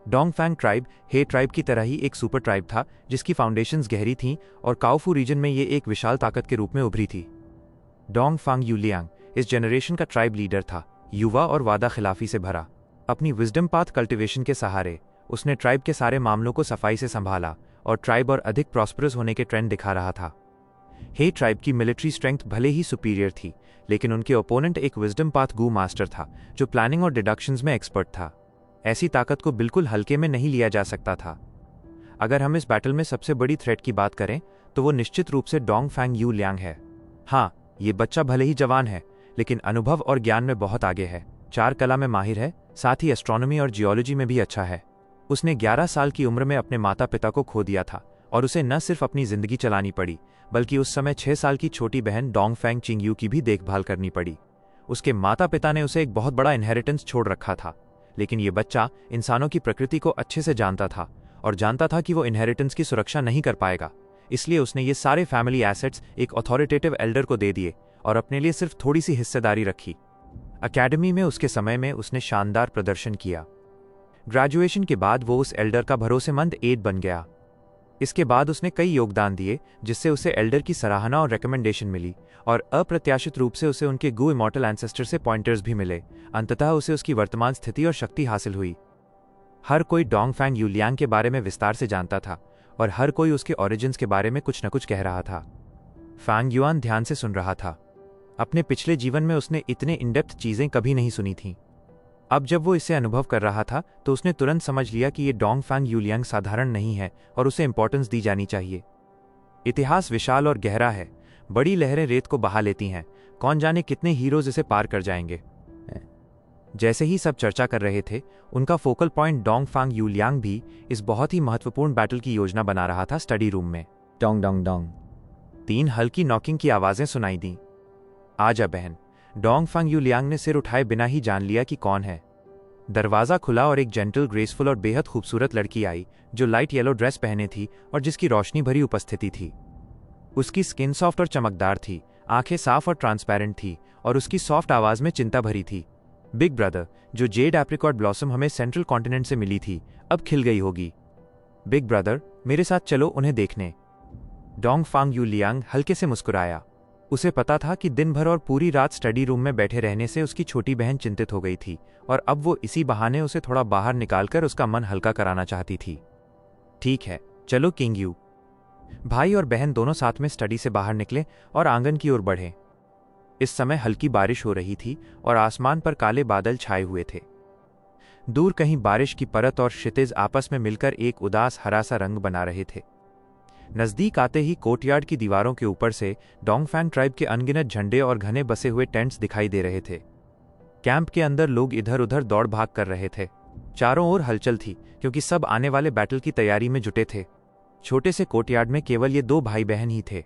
डोंगफैंग ट्राइब हे ट्राइब की तरह ही एक सुपर ट्राइब था, जिसकी फाउंडेशंस गहरी थीं और काओफू रीजन में ये एक विशाल ताकत के रूप में उभरी थी। डोंगफैंग यूलियांग इस जनरेशन का ट्राइब लीडर था, युवा और वादा खिलाफी से भरा। अपनी विजडम पाथ कल्टीवेशन के सहारे उसने ट्राइब के सारे मामलों को सफाई से संभाला और ट्राइब और अधिक प्रॉस्परस होने के ट्रेंड दिखा रहा था। हे ट्राइब की मिलिट्री स्ट्रेंथ भले ही सुपीरियर थी, लेकिन उनके ओपोनेंट एक विजडम पाथ गू मास्टर था जो प्लानिंग और डिडक्शंस में एक्सपर्ट था। ऐसी ताकत को बिल्कुल हल्के में नहीं लिया जा सकता था। अगर हम इस बैटल में सबसे बड़ी थ्रेट की बात करें तो वो निश्चित रूप से डोंग फैंग यू लियांग है। हाँ, ये बच्चा भले ही जवान है, लेकिन अनुभव और ज्ञान में बहुत आगे है। 4 कला में माहिर है, साथ ही एस्ट्रोनॉमी और जियोलॉजी में भी अच्छा है। उसने 11 साल की उम्र में अपने माता पिता को खो दिया था और उसे न सिर्फ अपनी जिंदगी चलानी पड़ी, बल्कि उस समय 6 साल की छोटी बहन डोंग फैंग चिंगयू की भी देखभाल करनी पड़ी। उसके माता पिता ने उसे एक बहुत बड़ा इनहेरिटेंस छोड़ रखा था, लेकिन ये बच्चा इंसानों की प्रकृति को अच्छे से जानता था और जानता था कि वो इनहेरिटेंस की सुरक्षा नहीं कर पाएगा। इसलिए उसने ये सारे फैमिली एसेट्स एक अथॉरिटेटिव एल्डर को दे दिए और अपने लिए सिर्फ थोड़ी सी हिस्सेदारी रखी। अकेडमी में उसके समय में उसने शानदार प्रदर्शन किया। ग्रेजुएशन के बाद वो उस एल्डर का भरोसेमंद एड बन गया। इसके बाद उसने कई योगदान दिए, जिससे उसे एल्डर की सराहना और रिकमेंडेशन मिली और अप्रत्याशित रूप से उसे उनके गु इमॉर्टल एंसेस्टर से पॉइंटर्स भी मिले। अंततः उसे उसकी वर्तमान स्थिति और शक्ति हासिल हुई। हर कोई डोंग फैंग यू लियांग के बारे में विस्तार से जानता था और हर कोई उसके ओरिजिन्स के बारे में कुछ न कुछ कह रहा था। फैंग युआन ध्यान से सुन रहा था। अपने पिछले जीवन में उसने इतने इनडेप्थ चीजें कभी नहीं सुनी थीं। अब जब वो इसे अनुभव कर रहा था तो उसने तुरंत समझ लिया कि ये डोंग फैंग यू लियांग साधारण नहीं है और उसे इंपॉर्टेंस दी जानी चाहिए। इतिहास विशाल और गहरा है। बड़ी लहरें रेत को बहा लेती हैं। कौन जाने कितने हीरोज इसे पार कर जाएंगे। जैसे ही सब चर्चा कर रहे थे, उनका focal point Dong Fang Yu Liang भी इस बहुत ही महत्वपूर्ण बैटल की योजना बना रहा था स्टडी रूम में। डोंग डोंग डोंग 3 हल्की नॉकिंग की आवाजें सुनाई दीं। आजा बहन। डोंग फैंग यू लियांग ने सिर उठाए बिना ही जान लिया कि कौन है। दरवाजा खुला और एक जेंटल, ग्रेसफुल और बेहद खूबसूरत लड़की आई, जो लाइट येलो ड्रेस पहने थी और जिसकी रोशनी भरी उपस्थिति थी। उसकी स्किन सॉफ्ट और चमकदार थी, आंखें साफ और ट्रांसपेरेंट थी और उसकी सॉफ्ट आवाज में चिंता भरी थी। बिग ब्रदर, जो जेड एप्रिकॉट ब्लॉसम हमें सेंट्रल कॉन्टिनेंट से मिली थी, अब खिल गई होगी। बिग ब्रदर, मेरे साथ चलो उन्हें देखने। डोंग फैंग यू लियांग हल्के से मुस्कुराया। उसे पता था कि दिन भर और पूरी रात स्टडी रूम में बैठे रहने से उसकी छोटी बहन चिंतित हो गई थी और अब वो इसी बहाने उसे थोड़ा बाहर निकालकर उसका मन हल्का कराना चाहती थी। ठीक है, चलो किंग यू। भाई और बहन दोनों साथ में स्टडी से बाहर निकले और आंगन की ओर बढ़े। इस समय हल्की बारिश हो रही थी और आसमान पर काले बादल छाए हुए थे। दूर कहीं बारिश की परत और क्षितिज आपस में मिलकर एक उदास हरा सा रंग बना रहे थे। नजदीक आते ही कोर्टयार्ड की दीवारों के ऊपर से डोंग फैंग ट्राइब के अनगिनत झंडे और घने बसे हुए टेंट्स दिखाई दे रहे थे। कैंप के अंदर लोग इधर उधर दौड़ भाग कर रहे थे। चारों ओर हलचल थी, क्योंकि सब आने वाले बैटल की तैयारी में जुटे थे। छोटे से कोर्टयार्ड में केवल ये 2 भाई बहन ही थे।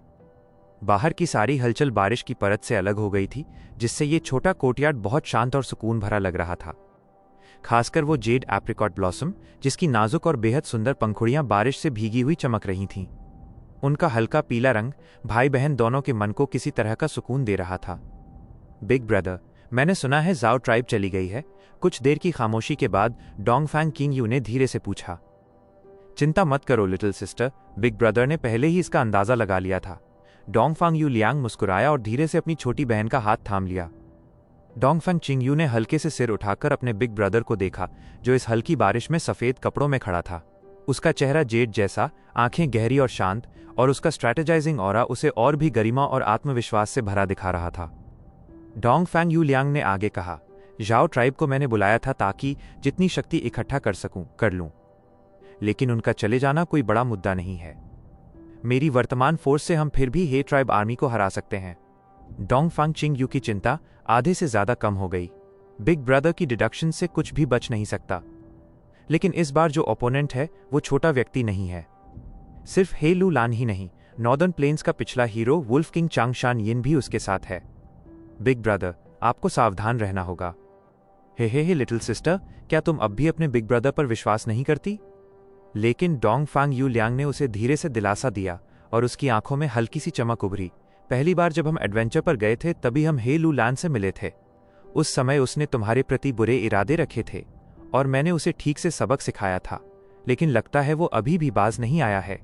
बाहर की सारी हलचल बारिश की परत से अलग हो गई थी, जिससे ये छोटा कोर्टयार्ड बहुत शांत और सुकून भरा लग रहा था। खासकर वो जेड एप्रिकॉट ब्लॉसम, जिसकी नाजुक और बेहद सुंदर पंखुड़ियां बारिश से भीगी हुई चमक रही थीं। उनका हल्का पीला रंग भाई बहन दोनों के मन को किसी तरह का सुकून दे रहा था। बिग ब्रदर, मैंने सुना है जाओ ट्राइब चली गई है। कुछ देर की खामोशी के बाद डोंग फैंग किंग यू ने धीरे से पूछा। चिंता मत करो लिटिल सिस्टर, बिग ब्रदर ने पहले ही इसका अंदाजा लगा लिया था। डोंग फैंग यू लियांग मुस्कुराया और धीरे से अपनी छोटी बहन का हाथ थाम लिया। डोंग फैंग चिंग यू ने हल्के से सिर उठाकर अपने बिग ब्रदर को देखा, जो इस हल्की बारिश में सफेद कपड़ों में खड़ा था। उसका चेहरा जेड जैसा, आंखें गहरी और शांत, और उसका स्ट्रैटेजाइजिंग ऑरा उसे और भी गरिमा और आत्मविश्वास से भरा दिखा रहा था। डोंग फैंग यू लियांग ने आगे कहा, जाओ ट्राइब को मैंने बुलाया था ताकि जितनी शक्ति इकट्ठा कर लूं। लेकिन उनका चले जाना कोई बड़ा मुद्दा नहीं है। मेरी वर्तमान फोर्स से हम फिर भी हे ट्राइब आर्मी को हरा सकते हैं। डोंग फैंग चिंग यू की चिंता आधे से ज्यादा कम हो गई। बिग ब्रदर की डिडक्शन से कुछ भी बच नहीं सकता। लेकिन इस बार जो ओपोनेंट है वो छोटा व्यक्ति नहीं है। सिर्फ हे लू लान ही नहीं, नॉर्दर्न प्लेन्स का पिछला हीरो वुल्फ किंग चांगशान यिन भी उसके साथ है। बिग ब्रदर, आपको सावधान रहना होगा। हे लिटिल सिस्टर, क्या तुम अब भी अपने बिग ब्रदर पर विश्वास नहीं करती? लेकिन डोंग फैंग यू लियांग ने उसे धीरे से दिलासा दिया और उसकी आंखों में हल्की सी चमक उभरी। पहली बार जब हम एडवेंचर पर गए थे तभी हम हे लू लान से मिले थे। उस समय उसने तुम्हारे प्रति बुरे इरादे रखे थे और मैंने उसे ठीक से सबक सिखाया था, लेकिन लगता है वो अभी भी बाज नहीं आया है।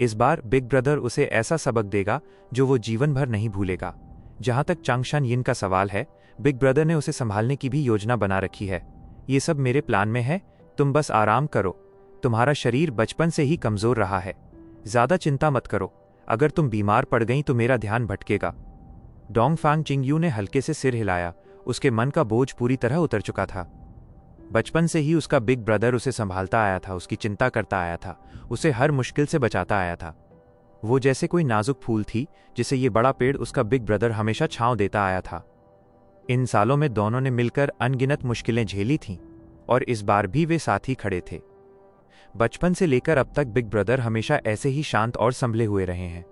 इस बार बिग ब्रदर उसे ऐसा सबक देगा जो वो जीवन भर नहीं भूलेगा। जहां तक चांगशान यिन का सवाल है, बिग ब्रदर ने उसे संभालने की भी योजना बना रखी है। ये सब मेरे प्लान में है, तुम बस आराम करो। तुम्हारा शरीर बचपन से ही कमजोर रहा है। ज्यादा चिंता मत करो। अगर तुम बीमार पड़ गई तो मेरा ध्यान भटकेगा। डोंग फैंग चिंग यू ने हल्के से सिर हिलाया। उसके मन का बोझ पूरी तरह उतर चुका था। बचपन से ही उसका बिग ब्रदर उसे संभालता आया था, उसकी चिंता करता आया था, उसे हर मुश्किल से बचाता आया था। वो जैसे कोई नाजुक फूल थी जिसे ये बड़ा पेड़ उसका बिग ब्रदर हमेशा छांव देता आया था। इन सालों में दोनों ने मिलकर अनगिनत मुश्किलें झेली थीं और इस बार भी वे साथ ही खड़े थे। बचपन से लेकर अब तक बिग ब्रदर हमेशा ऐसे ही शांत और संभले हुए रहे हैं।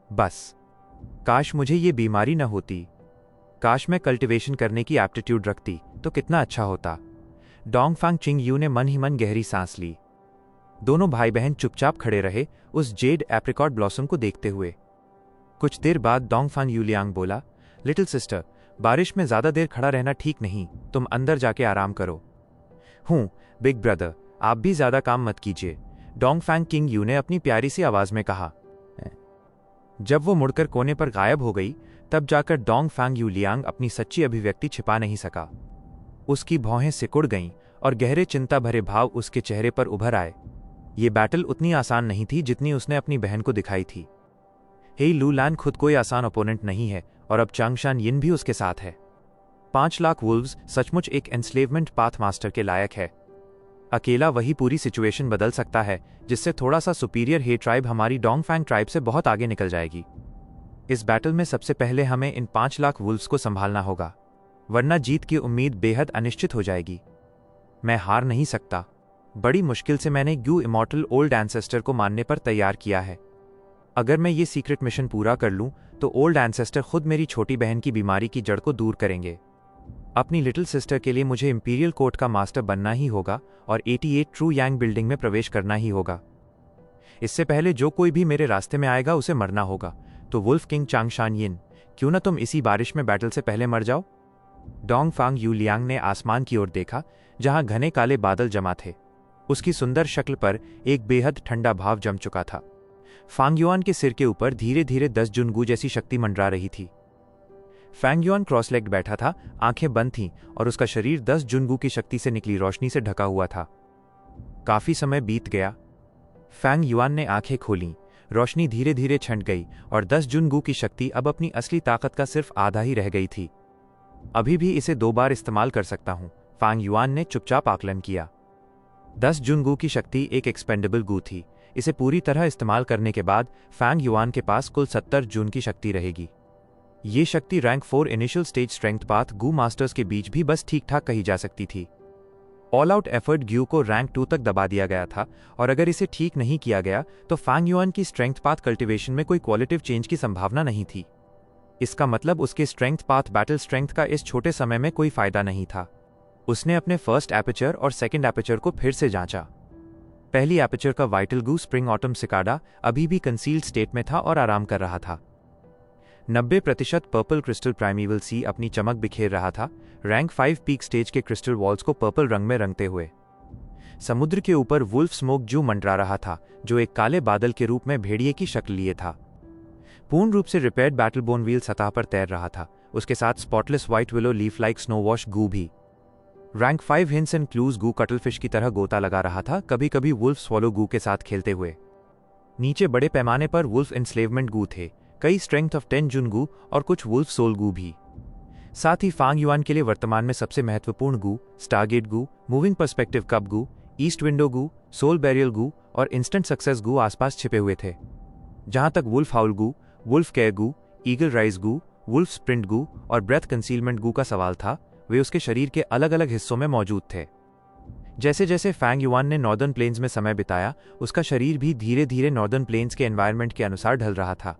बस काश मुझे ये बीमारी न होती, काश मैं कल्टीवेशन करने की एप्टीट्यूड रखती तो कितना अच्छा होता। डोंगफांग चिंगयू ने मन ही मन गहरी सांस ली। दोनों भाई बहन चुपचाप खड़े रहे, उस जेड एप्रिकॉट ब्लॉसम को देखते हुए। कुछ देर बाद डोंगफांग यूलियांग बोला, लिटिल सिस्टर, बारिश में ज्यादा देर खड़ा रहना ठीक नहीं, तुम अंदर जाके आराम करो। हूं बिग ब्रदर, आप भी ज्यादा काम मत कीजिए, डोंगफांग किंगयू ने अपनी प्यारी सी आवाज में कहा। जब वो मुड़कर कोने पर गायब हो गई, तब जाकर डोंगफांग यूलियांग अपनी सच्ची अभिव्यक्ति छिपा नहीं सका। उसकी भौहें सिकुड़ गईं और गहरे चिंता भरे भाव उसके चेहरे पर उभर आए। ये बैटल उतनी आसान नहीं थी जितनी उसने अपनी बहन को दिखाई थी। हे लू लैन खुद कोई आसान ओपोनेंट नहीं है और अब चांगशान यिन भी उसके साथ है। 5 लाख वुल्व्स सचमुच एक एनस्लेवमेंट पाथ मास्टर के लायक है। अकेला वही पूरी सिचुएशन बदल सकता है, जिससे थोड़ा सा सुपीरियर हे ट्राइब हमारी डोंगफैंग ट्राइब से बहुत आगे निकल जाएगी। इस बैटल में सबसे पहले हमें इन 5 लाख वुल्व्स को संभालना होगा, वरना जीत की उम्मीद बेहद अनिश्चित हो जाएगी। मैं हार नहीं सकता। बड़ी मुश्किल से मैंने ग्यू इमॉर्टल ओल्ड एंसेस्टर को मानने पर तैयार किया है। अगर मैं ये सीक्रेट मिशन पूरा कर लूं तो ओल्ड एंसेस्टर खुद मेरी छोटी बहन की बीमारी की जड़ को दूर करेंगे। अपनी लिटिल सिस्टर के लिए मुझे इंपीरियल कोर्ट का मास्टर बनना ही होगा और 88 ट्रू यांग बिल्डिंग में प्रवेश करना ही होगा। इससे पहले जो कोई भी मेरे रास्ते में आएगा उसे मरना होगा। तो वुल्फ किंग चांगशान यिन, क्यों ना तुम इसी बारिश में बैटल से पहले मर जाओ। डोंगफांग यूलियांग ने आसमान की ओर देखा, जहां घने काले बादल जमा थे। उसकी सुंदर शक्ल पर एक बेहद ठंडा भाव जम चुका था। फांगयुआन के सिर के ऊपर धीरे धीरे 10 जुनगू जैसी शक्ति मंडरा रही थी। फैंगयुआन क्रॉसलेग्ड बैठा था, आंखें बंद थीं और उसका शरीर 10 जुनगू की शक्ति से निकली रोशनी से ढका हुआ था। काफी समय बीत गया। फैंगयुआन ने आंखें खोलीं, रोशनी धीरे धीरे छंट गई और 10 जुनगू की शक्ति अब अपनी असली ताकत का सिर्फ आधा ही रह गई थी। अभी भी इसे 2 बार इस्तेमाल कर सकता हूं, फैंगयुआन ने चुपचाप आकलन किया। 10 जुनगू की शक्ति एक एक्सपेंडेबल गू थी। इसे पूरी तरह इस्तेमाल करने के बाद फैंगयुआन के पास कुल 70 जून की शक्ति रहेगी। ये शक्ति rank 4 initial stage strength path Gu masters के बीच भी बस ठीक ठाक कही जा सकती थी। ऑल आउट एफर्ट ग्यू को रैंक 2 तक दबा दिया गया था और अगर इसे ठीक नहीं किया गया तो फैंगयुआन की स्ट्रेंथ पाथ कल्टीवेशन में कोई क्वालिटिव चेंज की संभावना नहीं थी। इसका मतलब उसके स्ट्रेंथ पाथ बैटल स्ट्रेंथ का इस छोटे समय में कोई फायदा नहीं था। उसने अपने फर्स्ट एपर्चर और सेकंड एपर्चर को फिर से जांचा। पहली एपर्चर का वाइटल गू स्प्रिंग ऑटम सिकाडा अभी भी कंसील्ड स्टेट में था और आराम कर रहा था। 90% पर्पल क्रिस्टल प्राइमीवल सी अपनी चमक बिखेर रहा था, रैंक 5 पीक स्टेज के क्रिस्टल वॉल्स को पर्पल रंग में रंगते हुए। समुद्र के ऊपर वुल्फ स्मोक जू मंडरा रहा था, जो एक काले बादल के रूप में भेड़िए की शक्ल लिए था। पूर्ण रूप से रिपेयर्ड बैटल बोन व्हील सतह पर तैर रहा था, उसके साथ spotless white willow leaf like snow wash Gu भी। Rank 5 hints and clues Gu cuttlefish की तरह गोता लगा रहा था, कभी कभी वुल्फ स्वॉलो गू के साथ खेलते हुए। नीचे बड़े पैमाने पर वुल्फ एनस्लेवमेंट गू थे, कई स्ट्रेंथ ऑफ 10 जुन गू और कुछ वुल्फ सोल गू भी। साथ ही फांगयुआन के लिए वर्तमान में सबसे महत्वपूर्ण गू स्टारगेट गू, मूविंग पर्सपेक्टिव कब गू, ईस्ट विंडो गू, सोल बैरियल गू और इंस्टेंट सक्सेस गू आसपास छिपे हुए थे। जहां तक वुल्फ हाउल गू, वुल्फ केयर गू, ईगल राइज गू, वुल्फ स्प्रिंट गू और ब्रेथ कंसीलमेंट गू का सवाल था, वे उसके शरीर के अलग अलग हिस्सों में मौजूद थे। जैसे जैसे फैंगयुआन ने नॉर्दर्न प्लेन्स में समय बिताया, उसका शरीर भी धीरे धीरे नॉर्दर्न प्लेन्स के एनवायरनमेंट के अनुसार ढल रहा था।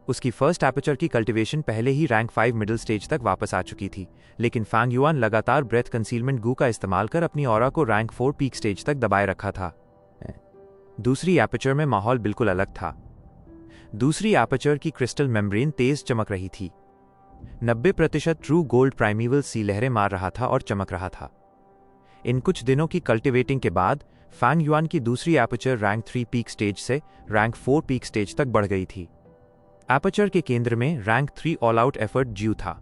उसकी फर्स्ट एपर्चर की कल्टीवेशन पहले ही रैंक 5 मिडिल स्टेज तक वापस आ चुकी थी, लेकिन फैंगयुआन लगातार ब्रेथ कंसीलमेंट गू का इस्तेमाल कर अपनी ऑरा को रैंक 4 पीक स्टेज तक दबाए रखा था। दूसरी एपर्चर में माहौल बिल्कुल अलग था। दूसरी एपर्चर की क्रिस्टल मेम्ब्रेन तेज चमक रही थी। 90% ट्रू गोल्ड प्राइमीवल सी लहरें मार रहा था और चमक रहा था। इन कुछ दिनों की कल्टीवेटिंग के बाद फैंगयुआन की दूसरी एपर्चर रैंक 3 पीक स्टेज से रैंक 4 पीक स्टेज तक बढ़ गई थी। एपर्चर के केंद्र में रैंक 3 ऑल आउट एफर्ट ज्यू था।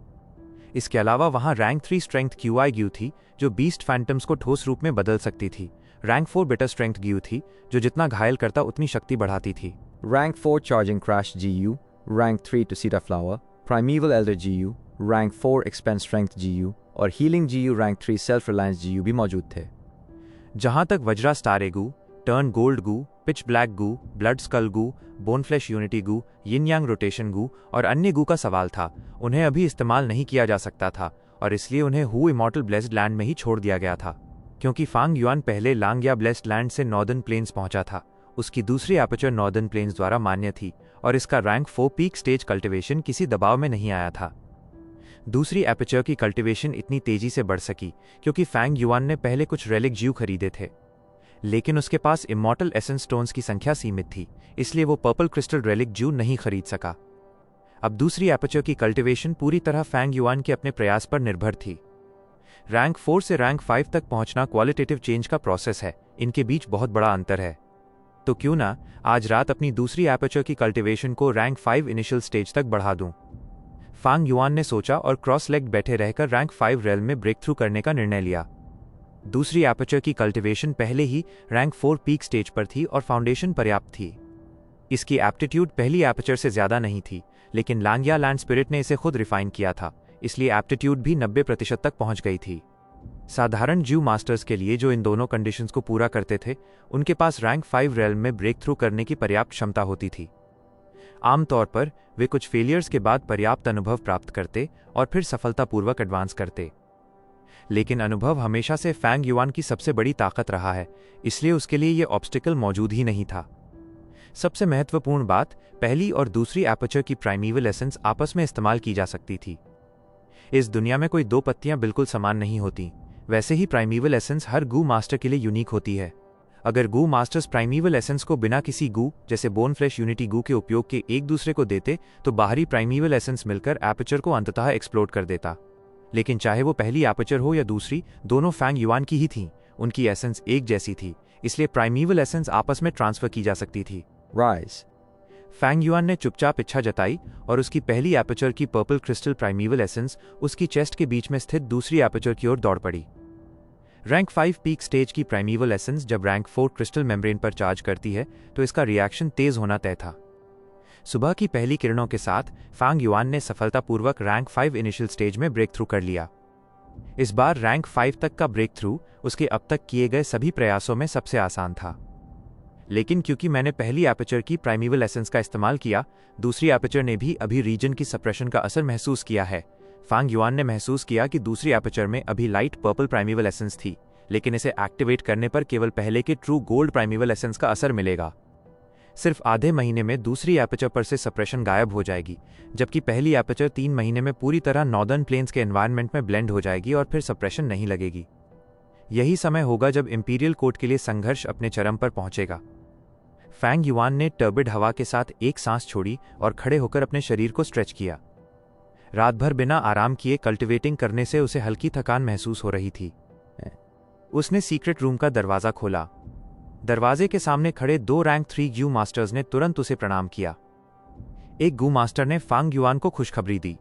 इसके अलावा वहां रैंक 3 स्ट्रेंथ क्यूआई ग्यू थी, जो बीस्ट फैंटम्स को ठोस रूप में बदल सकती थी। रैंक 4 बेटर स्ट्रेंथ ग्यू थी, जो जितना घायल करता उतनी शक्ति बढ़ाती थी। Rank 4 Charging Crash GU, Rank 3 Tucita Flower, Primeval Elder GU, Rank 4 Expand Strength GU और Healing GU Rank 3 Self Reliance GU भी मौजूद थे। जहां तक वज्रा स्टार एगू, टर्न गोल्ड गू, पिच ब्लैक गू, ब्लड स्कल गू, बोन फ्लैश यूनिटी गू, यिन यांग रोटेशन गू और अन्य गू का सवाल था, उन्हें अभी इस्तेमाल नहीं किया जा सकता था और इसलिए उन्हें हु इमॉर्टल ब्लेस्ड लैंड में ही छोड़ दिया गया था। क्योंकि फांग युआन पहले लांगया ब्लेस्ड लैंड से नॉर्दर्न प्लेन्स पहुंचा था, उसकी दूसरी एपर्चर नॉर्दर्न प्लेन्स द्वारा मान्य थी और इसका रैंक 4 पीक स्टेज कल्टिवेशन किसी दबाव में नहीं आया था। दूसरी एपर्चर की कल्टिवेशन इतनी तेजी से बढ़ सकी क्योंकि फैंग युआन ने पहले कुछ रेलिक ज्यू खरीदे थे, लेकिन उसके पास इमॉर्टल एसेंस स्टोन्स की संख्या सीमित थी, इसलिए वो पर्पल क्रिस्टल रेलिक ज्यू नहीं खरीद सका। अब दूसरी एपर्चर की कल्टिवेशन पूरी तरह फैंग युआन के अपने प्रयास पर निर्भर थी। रैंक 4 से रैंक 5 तक पहुंचना क्वालिटेटिव चेंज का प्रोसेस है, इनके बीच बहुत बड़ा अंतर है। तो क्यों ना आज रात अपनी दूसरी एपर्चर की कल्टिवेशन को रैंक 5 इनिशियल स्टेज तक बढ़ा दूं। फांग युआन ने सोचा और क्रॉस लेग बैठे रहकर रैंक 5 रेल में ब्रेक थ्रू करने का निर्णय लिया। दूसरी एपर्चर की कल्टिवेशन पहले ही रैंक 4 पीक स्टेज पर थी और फाउंडेशन पर्याप्त थी। इसकी एप्टीट्यूड पहली एपर्चर से ज्यादा नहीं थी, लेकिन लांगया लैंड स्पिरिट ने इसे खुद रिफाइन किया था, इसलिए एप्टीट्यूड भी 90% तक पहुंच गई थी। साधारण ज्यू मास्टर्स के लिए जो इन दोनों कंडीशंस को पूरा करते थे, उनके पास रैंक 5 रेल में ब्रेक थ्रू करने की पर्याप्त क्षमता होती थी। आमतौर पर वे कुछ फेलियर्स के बाद पर्याप्त अनुभव प्राप्त करते और फिर सफलतापूर्वक एडवांस करते। लेकिन अनुभव हमेशा से फैंग युआन की सबसे बड़ी ताकत रहा है, इसलिए उसके लिए यह ऑब्स्टिकल मौजूद ही नहीं था। सबसे महत्वपूर्ण बात, पहली और दूसरी एपर्चर की प्राइमीवल एसेंस आपस में इस्तेमाल की जा सकती थी। इस दुनिया में कोई दो पत्तियां बिल्कुल समान नहीं होती, वैसे ही प्राइमीवल एसेंस हर गू मास्टर के लिए यूनिक होती है। अगर गू मास्टर्स प्राइमीवल एसेंस को बिना किसी गू जैसे बोन फ्लैश यूनिटी गू के उपयोग के एक दूसरे को देते तो बाहरी प्राइमीवल एसेंस मिलकर एपर्चर को अंततः एक्सप्लोड कर देता। लेकिन चाहे वो पहली एपर्चर हो या दूसरी, दोनों फैंग युआन की ही थीं, उनकी एसेंस एक जैसी थी, इसलिए प्राइमीवल एसेंस आपस में ट्रांसफर की जा सकती थी। Rise. फैंग युआन ने चुपचाप इच्छा जताई और उसकी पहली एपर्चर की पर्पल क्रिस्टल प्राइमीवल एसेंस उसकी चेस्ट के बीच में स्थित दूसरी एपर्चर की ओर दौड़ पड़ी। रैंक 5 पीक स्टेज की प्राइमीवल एसेंस जब रैंक 4 क्रिस्टल मेम्ब्रेन पर चार्ज करती है तो इसका रिएक्शन तेज होना तय था। सुबह की पहली किरणों के साथ फैंग युआन ने सफलतापूर्वक रैंक 5 इनिशियल स्टेज में ब्रेक थ्रू कर लिया। इस बार रैंक 5 तक का ब्रेक थ्रू उसके अब तक किए गए सभी प्रयासों में सबसे आसान था। लेकिन क्योंकि मैंने पहली एपर्चर की प्राइमीवल एसेंस का इस्तेमाल किया, दूसरी एपर्चर ने भी अभी रीजन की सप्रेशन का असर महसूस किया है। फैंग युआन ने महसूस किया कि दूसरी एपर्चर में अभी लाइट पर्पल प्राइमीवल एसेंस थी, लेकिन इसे एक्टिवेट करने पर केवल पहले के ट्रू गोल्ड प्राइमीवल एसेंस का असर मिलेगा। सिर्फ आधे महीने में दूसरी एपर्चर पर से सप्रेशन गायब हो जाएगी, जबकि पहली एपर्चर 3 महीने में पूरी तरह नॉर्दर्न प्लेन्स के एनवायरनमेंट में ब्लेंड हो जाएगी और फिर सप्रेशन नहीं लगेगी। यही समय होगा जब इंपीरियल कोर्ट के लिए संघर्ष अपने चरम पर पहुंचेगा। फैंग युआन ने टर्बिड हवा के साथ एक सांस छोड़ी और खड़े होकर अपने शरीर को स्ट्रेच किया। रात भर बिना आराम किए कल्टिवेटिंग करने से उसे हल्की थकान महसूस हो रही थी। उसने सीक्रेट रूम का दरवाजा खोला। दरवाजे के सामने खड़े 2 रैंक 3 गू मास्टर्स ने तुरंत उसे प्रणाम किया। एक गू मास्टर ने फैंग युआन को खुशखबरी दी,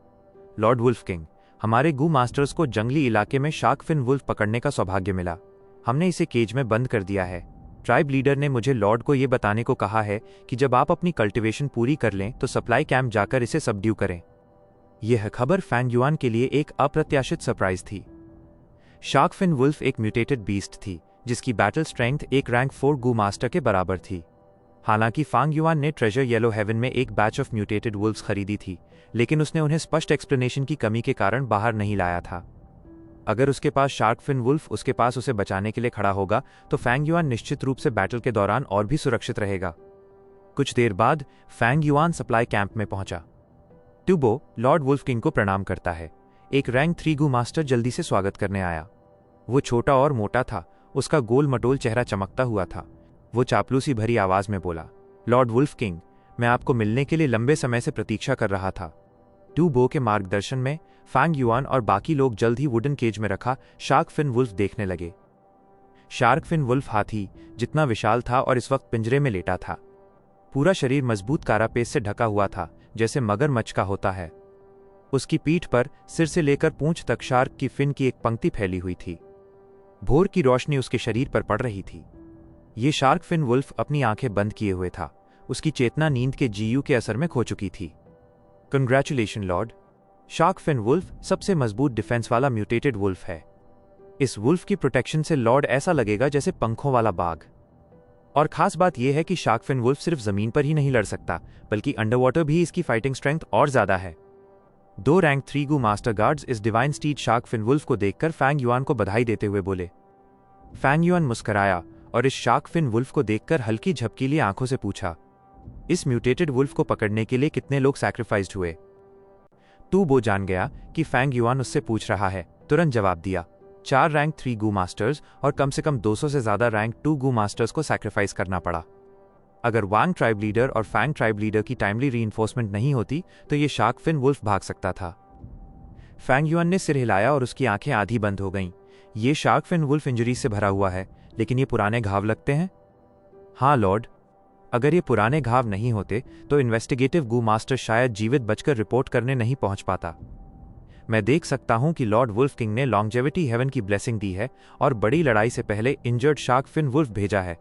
लॉर्ड वुल्फ किंग, हमारे गू मास्टर्स को जंगली इलाके में शार्क फिन वुल्फ पकड़ने का सौभाग्य मिला। हमने इसे केज में बंद कर दिया है। ट्राइब लीडर ने मुझे लॉर्ड को यह बताने को कहा है कि जब आप अपनी कल्टिवेशन पूरी कर लें तो सप्लाई कैंप जाकर इसे सबड्यू करें। यह खबर फैंग युआन के लिए एक अप्रत्याशित सरप्राइज थी। शार्क फिन वुल्फ एक म्यूटेटेड बीस्ट थी जिसकी बैटल स्ट्रेंथ एक रैंक 4 गू मास्टर के बराबर थी। हालांकि फैंग युआन ने ट्रेजर येलो हेवन में एक बैच ऑफ म्यूटेटेड वुल्फ्स खरीदी थी, लेकिन उसने उन्हें स्पष्ट एक्सप्लेनेशन की कमी के कारण बाहर नहीं लाया था। अगर उसके पास शार्क फिन वुल्फ उसके पास उसे बचाने के लिए खड़ा होगा तो फैंग युआन निश्चित रूप से बैटल के दौरान और भी सुरक्षित रहेगा। कुछ देर बाद फैंग युआन सप्लाई कैंप में पहुंचा। ट्यूबो लॉर्ड वुल्फ किंग को प्रणाम करता है। एक रैंक 3 गू मास्टर जल्दी से स्वागत करने आया। वो छोटा और मोटा था, उसका गोल मटोल चेहरा चमकता हुआ था। वो चापलूसी भरी आवाज में बोला, लॉर्ड वुल्फ किंग, मैं आपको मिलने के लिए लंबे समय से प्रतीक्षा कर रहा था। ट्यूबो के मार्गदर्शन में फैंग युआन और बाकी लोग जल्द ही वुडन केज में रखा शार्क फिन वुल्फ देखने लगे। शार्क फिन वुल्फ हाथी जितना विशाल था और इस वक्त पिंजरे में लेटा था। पूरा शरीर मजबूत कारापेस से ढका हुआ था जैसे मगरमच्छ का होता है। उसकी पीठ पर सिर से लेकर पूंछ तक शार्क की फिन की एक पंक्ति फैली हुई थी। भोर की रोशनी उसके शरीर पर पड़ रही थी। ये शार्क फिन वुल्फ अपनी आंखें बंद किए हुए था। उसकी चेतना नींद के जीयू के असर में खो चुकी थी। Congratulation lord. Shark fin wolf सबसे मजबूत डिफेंस वाला म्यूटेटेड वुल्फ है। इस वुल्फ की प्रोटेक्शन से लॉर्ड ऐसा लगेगा जैसे पंखों वाला बाघ। और खास बात यह है कि शार्क फिन वुल्फ सिर्फ जमीन पर ही नहीं लड़ सकता, बल्कि अंडर वाटर भी इसकी फाइटिंग स्ट्रेंथ और ज्यादा है। 2 रैंक 3 गू मास्टर गार्ड्स इस divine steed shark fin wolf को देखकर फैंग युआन को बधाई देते हुए बोले। फैंग युआन मुस्कुराया और इस शार्क फिन वुल्फ को देखकर हल्की झपकीली आंखों से पूछा, इस म्यूटेटेड वुल्फ को पकड़ने के लिए कितने लोग सैक्रिफाइस्ड हुए? टू बो जान गया कि फैंग युआन उससे पूछ रहा है, तुरंत जवाब दिया, 4 रैंक 3 गू मास्टर्स और कम से कम 200 से ज्यादा रैंक 2 गू मास्टर्स को सैक्रिफाइस करना पड़ा। अगर वांग ट्राइब लीडर और फैंग ट्राइब लीडर की टाइमली रीइंफोर्समेंट नहीं होती तो ये शार्क फिन वुल्फ भाग सकता था। फैंग युआन ने सिर हिलाया और उसकी आंखें आधी बंद हो गईं। ये शार्क फिन वुल्फ इंजरी से भरा हुआ है, लेकिन ये पुराने घाव लगते हैं? हाँ लॉर्ड, अगर ये पुराने घाव नहीं होते तो इन्वेस्टिगेटिव गू मास्टर शायद जीवित बचकर रिपोर्ट करने नहीं पहुंच पाता। मैं देख सकता हूं कि लॉर्ड वुल्फ किंग ने लॉन्गजेविटी हेवन की ब्लेसिंग दी है और बड़ी लड़ाई से पहले इंजर्ड शार्क फिन वुल्फ भेजा है,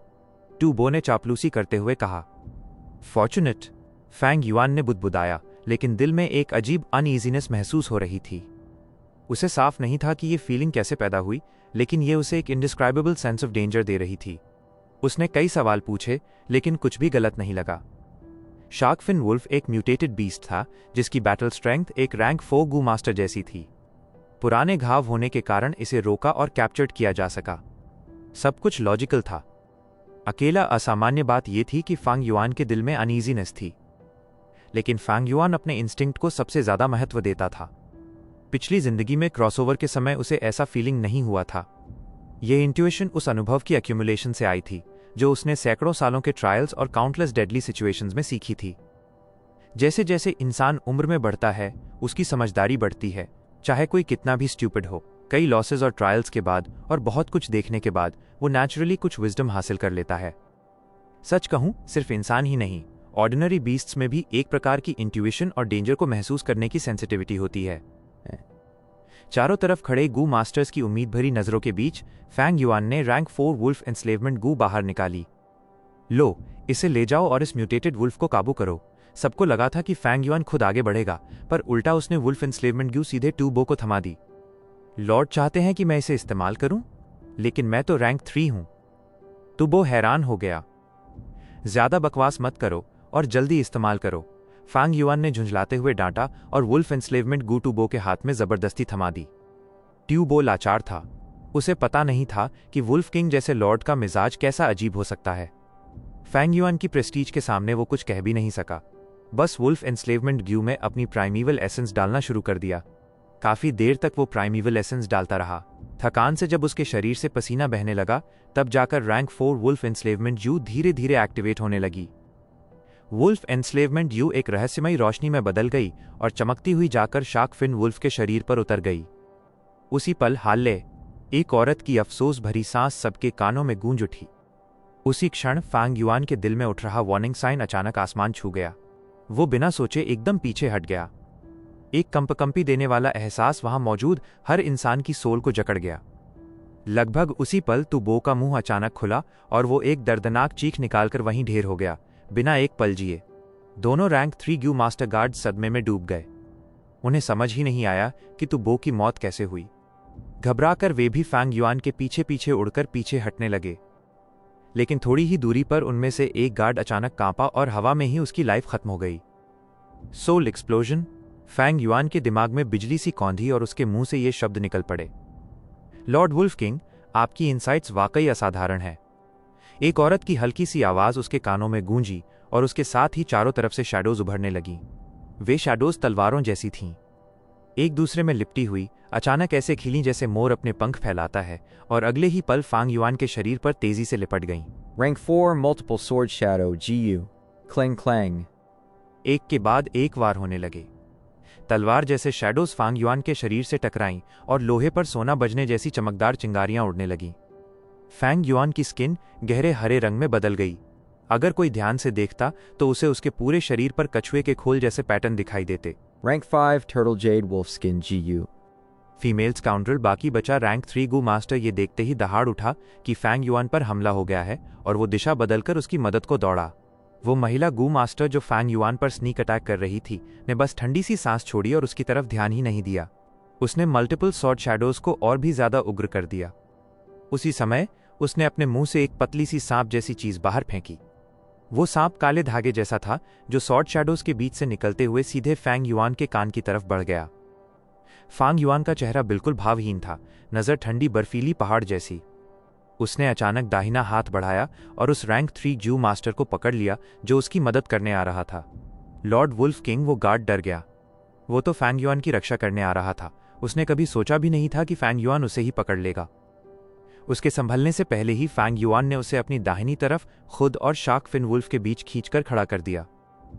टू बो ने चापलूसी करते हुए कहा। फॉर्चुनेट, फैंग युआन ने बुदबुदाया, लेकिन दिल में एक अजीब अनईजीनेस महसूस हो रही थी। उसे साफ नहीं था कि ये फीलिंग कैसे पैदा हुई, लेकिन ये उसे एक इंडिस्क्राइबेबल सेंस ऑफ डेंजर दे रही थी। उसने कई सवाल पूछे, लेकिन कुछ भी गलत नहीं लगा। शार्क फिन वुल्फ एक म्यूटेटेड बीस्ट था जिसकी बैटल स्ट्रेंथ एक रैंक 4 गू मास्टर जैसी थी। पुराने घाव होने के कारण इसे रोका और कैप्चर्ड किया जा सका। सब कुछ लॉजिकल था। अकेला असामान्य बात यह थी कि फैंग युआन के दिल में अनईजीनेस थी। लेकिन फैंग युआन अपने इंस्टिंक्ट को सबसे ज्यादा महत्व देता था। पिछली जिंदगी में क्रॉसओवर के समय उसे ऐसा फीलिंग नहीं हुआ था। यह इंट्यूशन उस अनुभव की एक्यूमुलेशन से आई थी जो उसने सैकड़ों सालों के ट्रायल्स और काउंटलेस डेडली सिचुएशंस में सीखी थी। जैसे जैसे इंसान उम्र में बढ़ता है, उसकी समझदारी बढ़ती है, चाहे कोई कितना भी स्टूपिड हो। कई लॉसेस और ट्रायल्स के बाद और बहुत कुछ देखने के बाद वो नेचुरली कुछ विजडम हासिल कर लेता है। सच कहूं, सिर्फ इंसान ही नहीं, ऑर्डिनरी बीस्ट्स में भी एक प्रकार की इंट्यूशन और डेंजर को महसूस करने की सेंसिटिविटी होती है। चारों तरफ खड़े गू मास्टर्स की उम्मीद भरी नजरों के बीच फैंग युआन ने रैंक 4 वुल्फ एंस्लेवमेंट गू बाहर निकाली। लो, इसे ले जाओ और इस म्यूटेटेड वुल्फ को काबू करो। सबको लगा था कि फैंग युआन खुद आगे बढ़ेगा, पर उल्टा उसने वुल्फ एंस्लेवमेंट गू सीधे टू बो को थमा दी। लॉर्ड चाहते हैं कि मैं इसे इस्तेमाल करूं, लेकिन मैं तो रैंक 3 हूं। टू बो हैरान हो गया। ज्यादा बकवास मत करो और जल्दी इस्तेमाल करो, फैंग युआन ने झुंझलाते हुए डांटा और वुल्फ एंस्लेवमेंट गू टू बो के हाथ में जबरदस्ती थमा दी। ट्यू बो लाचार था। उसे पता नहीं था कि वुल्फ किंग जैसे लॉर्ड का मिजाज कैसा अजीब हो सकता है। फैंग युआन की प्रेस्टीज के सामने वो कुछ कह भी नहीं सका। बस वुल्फ एंस्लेवमेंट ग्यू में अपनी प्राइमीवल एसेंस डालना शुरू कर दिया। काफी देर तक वो प्राइमीवल एसेंस डालता रहा। थकान से जब उसके शरीर से पसीना बहने लगा, तब जाकर रैंक 4 वुल्फ एंस्लेवमेंट यू धीरे धीरे एक्टिवेट होने लगी। वुल्फ एंस्लेवमेंट यू एक रहस्यमयी रोशनी में बदल गई और चमकती हुई जाकर शार्क फिन वुल्फ के शरीर पर उतर गई। उसी पल हाल्ले, एक औरत की अफसोस भरी सांस सबके कानों में गूंज उठी। उसी क्षण फैंग युआन के दिल में उठ रहा वार्निंग साइन अचानक आसमान छू गया। वो बिना सोचे एकदम पीछे हट गया। एक कंपकंपी देने वाला एहसास वहां मौजूद हर इंसान की सोल को जकड़ गया। लगभग उसी पल टू बो का मुंह अचानक खुला और वो एक दर्दनाक चीख निकालकर वहीं ढेर हो गया, बिना एक पल जिए। दोनों रैंक 3 ग्यू मास्टर गार्ड सदमे में डूब गए। उन्हें समझ ही नहीं आया कि टू बो की मौत कैसे हुई। घबराकर वे भी फैंग युआन के पीछे पीछे उड़कर पीछे हटने लगे। लेकिन थोड़ी ही दूरी पर उनमें से एक गार्ड अचानक कांपा और हवा में ही उसकी लाइफ खत्म हो गई। Soul explosion. फैंग युआन के दिमाग में बिजली सी कौंधी और उसके मुंह से ये शब्द निकल पड़े, लॉर्ड वुल्फ किंग, आपकी इनसाइट्स वाकई असाधारण है। एक औरत की हल्की सी आवाज उसके कानों में गूंजी और उसके साथ ही चारों तरफ से शैडोज उभरने लगीं। वे शैडोज तलवारों जैसी थीं, एक दूसरे में लिपटी हुई, अचानक ऐसे खिली जैसे मोर अपने पंख फैलाता है, और अगले ही पल फैंग युआन के शरीर पर तेजी से लिपट गईं। Rank 4 Multiple Sword Shadow GU. Clang clang. एक के बाद एक वार होने लगे। तलवार जैसे शैडोज फैंग युआन के शरीर से टकराईं और लोहे पर सोना बजने जैसी चमकदार चिंगारियां उड़ने लगीं। फैंग युआन की स्किन गहरे हरे रंग में बदल गई। अगर कोई ध्यान से देखता तो उसे उसके पूरे शरीर पर कछुए के खोल जैसे पैटर्न दिखाई देते। Rank 5 Turtle Jade Wolfskin GU. Female scoundrel बाकी बचा रैंक 3 गू मास्टर ये देखते ही दहाड़ उठा कि फैंग युआन पर हमला हो गया है और वो दिशा बदलकर उसकी मदद को दौड़ा। वो महिला गू मास्टर जो फैंग युआन पर स्नीक अटैक कर रही थी ने बस ठंडी सी सांस छोड़ी और उसकी तरफ ध्यान ही नहीं दिया। उसने मल्टीपल सॉर्ड शैडोज को और भी ज्यादा उग्र कर दिया। उसी समय उसने अपने मुंह से एक पतली सी सांप जैसी चीज बाहर फेंकी। वो सांप काले धागे जैसा था जो सॉर्ड शैडोज के बीच से निकलते हुए सीधे फैंग युआन के कान की तरफ बढ़ गया। फांग युआन का चेहरा बिल्कुल भावहीन था, नजर ठंडी बर्फीली पहाड़ जैसी। उसने अचानक दाहिना हाथ बढ़ाया और उस रैंक 3 जू मास्टर को पकड़ लिया जो उसकी मदद करने आ रहा था। लॉर्ड वुल्फ किंग, वो गार्ड डर गया। वो तो फैंग युआन की रक्षा करने आ रहा था। उसने कभी सोचा भी नहीं था कि फैंग युआन उसे ही पकड़ लेगा। उसके संभलने से पहले ही फैंग युआन ने उसे अपनी दाहिनी तरफ खुद और शार्क फिन वुल्फ के बीच खींचकर खड़ा कर दिया।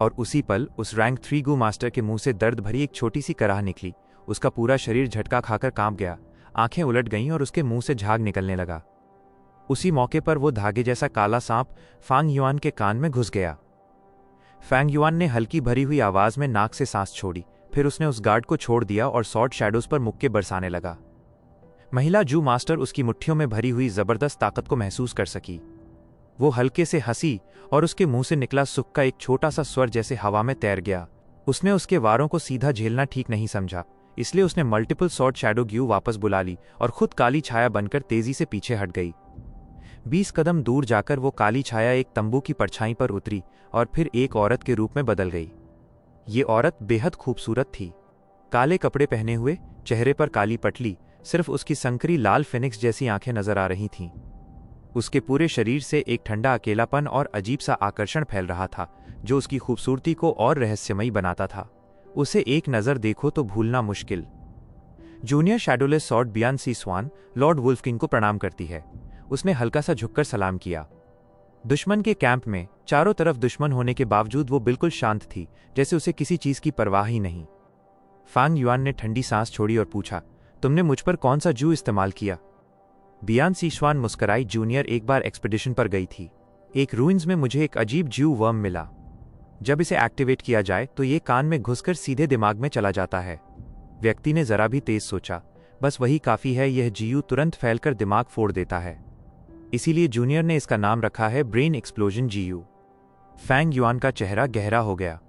और उसी पल उस रैंक 3 गू मास्टर के मुंह से दर्द भरी एक छोटी सी कराह निकली। उसका पूरा शरीर झटका खाकर कांप गया, आंखें उलट गईं और उसके मुंह से झाग निकलने लगा। उसी मौके पर वो धागे जैसा काला सांप फांग युआन के कान में घुस गया। फैंग युआन ने हल्की भरी हुई आवाज में नाक से सांस छोड़ी, फिर उसने उस गार्ड को छोड़ दिया और सॉर्ड शैडोज पर मुक्के बरसाने लगा। महिला जू मास्टर उसकी मुट्ठियों में भरी हुई जबरदस्त ताकत को महसूस कर सकी। वो हल्के से हंसी और उसके मुंह से निकला सुख का एक छोटा सा स्वर जैसे हवा में तैर गया। उसने उसके वारों को सीधा झेलना ठीक नहीं समझा, इसलिए उसने मल्टीपल सॉर्ड शैडो ग्यू वापस बुला ली और खुद काली छाया बनकर तेजी से पीछे हट गई। 20 कदम दूर जाकर वो काली छाया एक तंबू की परछाई पर उतरी और फिर एक औरत के रूप में बदल गई। ये औरत बेहद खूबसूरत थी, काले कपड़े पहने हुए, चेहरे पर काली पटली, सिर्फ उसकी संकरी लाल फिनिक्स जैसी आंखें नजर आ रही थीं। उसके पूरे शरीर से एक ठंडा अकेलापन और अजीब सा आकर्षण फैल रहा था जो उसकी खूबसूरती को और रहस्यमयी बनाता था। उसे एक नजर देखो तो भूलना मुश्किल। जूनियर शैडोलेस सॉर्ड बियान-सी स्वान लॉर्ड वुल्फ किंग को प्रणाम करती है। उसने हल्का सा झुककर सलाम किया। दुश्मन के कैंप में चारों तरफ दुश्मन होने के बावजूद वो बिल्कुल शांत थी, जैसे उसे किसी चीज की परवाह ही नहीं। फांग युआन ने ठंडी सांस छोड़ी और पूछा, तुमने मुझ पर कौन सा जू इस्तेमाल किया? बियान-सी स्वान मुस्कराई, जूनियर एक बार एक्सपीडिशन पर गई थी। एक रूइंस में मुझे एक अजीब जू वर्म मिला। जब इसे एक्टिवेट किया जाए तो ये कान में घुसकर सीधे दिमाग में चला जाता है। व्यक्ति ने जरा भी तेज सोचा, बस वही काफी है, यह जीयू तुरंत फैलकर दिमाग फोड़ देता है। इसीलिए जूनियर ने इसका नाम रखा है ब्रेन एक्सप्लोजन जीयू। फैंग युआन का चेहरा गहरा हो गया।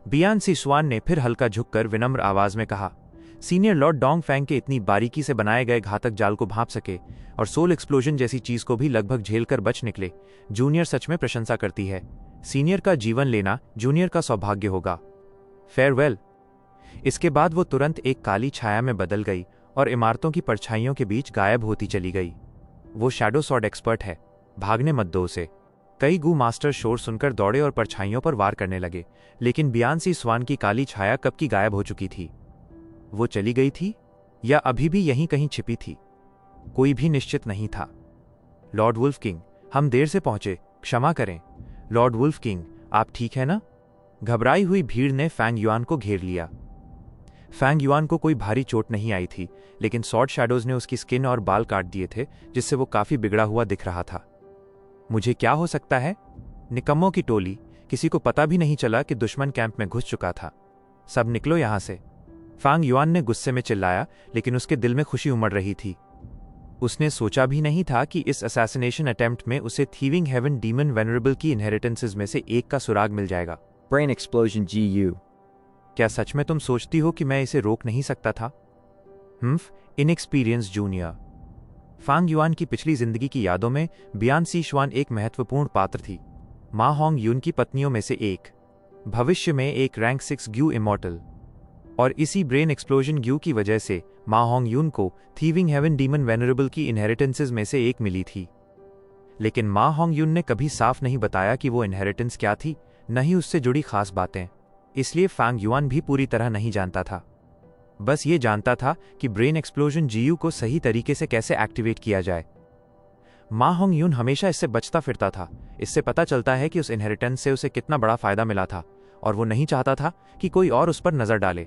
बियान-सी स्वान ने फिर हल्का झुककर विनम्र आवाज में कहा, सीनियर लॉर्ड डोंग फैंग के इतनी बारीकी से बनाए गए घातक जाल को भांप सके और सोल एक्सप्लोजन जैसी चीज को भी लगभग झेलकर बच निकले, जूनियर सच में प्रशंसा करती है। सीनियर का जीवन लेना जूनियर का सौभाग्य होगा। फेयरवेल। इसके बाद वो तुरंत एक काली छाया में बदल गई और इमारतों की परछाइयों के बीच गायब होती चली गई। वो शैडो सॉर्ड एक्सपर्ट है, भागने मत दो उसे। कई गू मास्टर शोर सुनकर दौड़े और परछाइयों पर वार करने लगे, लेकिन बियान-सी स्वान की काली छाया कब की गायब हो चुकी थी। वो चली गई थी या अभी भी यहीं कहीं छिपी थी, कोई भी निश्चित नहीं था। लॉर्ड वुल्फ किंग, हम देर से पहुंचे, क्षमा करें। लॉर्ड वुल्फ किंग, आप ठीक है ना? घबराई हुई भीड़ ने फैंग युआन को घेर लिया। फैंग युआन को कोई भारी चोट नहीं आई थी, लेकिन सॉर्ड शैडोज ने उसकी स्किन और बाल काट दिए थे, जिससे वो काफी बिगड़ा हुआ दिख रहा था। मुझे क्या हो सकता है? निकम्मों की टोली, किसी को पता भी नहीं चला कि दुश्मन कैंप में घुस चुका था। सब निकलो यहां से। फैंग युआन ने गुस्से में चिल्लाया, लेकिन उसके दिल में खुशी उमड़ रही थी। उसने सोचा भी नहीं था कि इस असैसिनेशन अटेम्प्ट में उसे थीविंग हेवन डीमन वेनरेबल की इनहेरिटेंसेस में से एक का सुराग मिल जाएगा। Brain explosion GU. क्या सच में तुम सोचती हो कि मैं इसे रोक नहीं सकता था? Inexperience junior. फांग युआन की पिछली जिंदगी की यादों में बियान-सी स्वान एक महत्वपूर्ण पात्र थी, मा होंग यून की पत्नियों में से एक, भविष्य में एक रैंक 6 ग्यू इमॉर्टल। और इसी ब्रेन एक्सप्लोजन ग्यू की वजह से मा होंग यून को थीविंग हेवन डीमन वेनरेबल की इनहेरिटेंसेस में से एक मिली थी। लेकिन मा होंग यून ने कभी साफ नहीं बताया कि वो इनहेरिटेंस क्या थी, न ही उससे जुड़ी खास बातें। इसलिए फैंग युआन भी पूरी तरह नहीं जानता था। बस ये जानता था कि ब्रेन एक्सप्लोजन जीयू को सही तरीके से कैसे एक्टिवेट किया जाए। मा होंग यून हमेशा इससे बचता फिरता था। इससे पता चलता है कि उस इनहेरिटेंस से उसे कितना बड़ा फायदा मिला था, और वो नहीं चाहता था कि कोई और उस पर नजर डाले।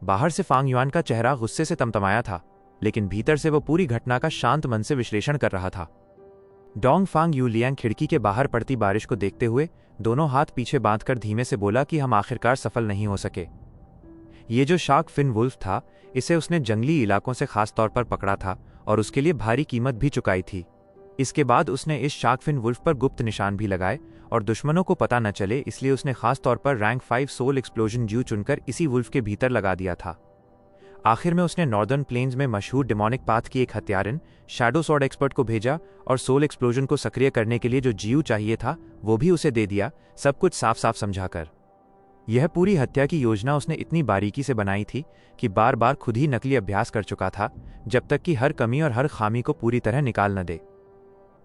बाहर से फांग युआन का चेहरा गुस्से से तमतमाया था, लेकिन भीतर से वो पूरी घटना का शांत मन से विश्लेषण कर रहा था। डोंग फांग यू लियांग खिड़की के बाहर पड़ती बारिश को देखते हुए दोनों हाथ पीछे बांधकर धीमे से बोला कि हम आखिरकार सफल नहीं हो सके। ये जो शार्क फिन वुल्फ था, इसे उसने जंगली इलाकों से खास तौर पर पकड़ा था और उसके लिए भारी कीमत भी चुकाई थी। इसके बाद उसने इस शार्क फिन वुल्फ पर गुप्त निशान भी लगाए और दुश्मनों को पता न चले, इसलिए उसने खास तौर पर रैंक 5 सोल एक्सप्लोजन ज्यू चुनकर इसी वुल्फ के भीतर लगा दिया था। आखिर में उसने नॉर्दर्न प्लेन्स में मशहूर डिमोनिक पाथ की एक हत्यारिन शैडो स्वॉर्ड एक्सपर्ट को भेजा और सोल एक्सप्लोजन को सक्रिय करने के लिए जो जीयू चाहिए था वो भी उसे दे दिया, सब कुछ साफ साफ समझाकर। यह पूरी हत्या की योजना उसने इतनी बारीकी से बनाई थी कि बार बार खुद ही नकली अभ्यास कर चुका था, जब तक कि हर कमी और हर खामी को पूरी तरह निकाल न दे।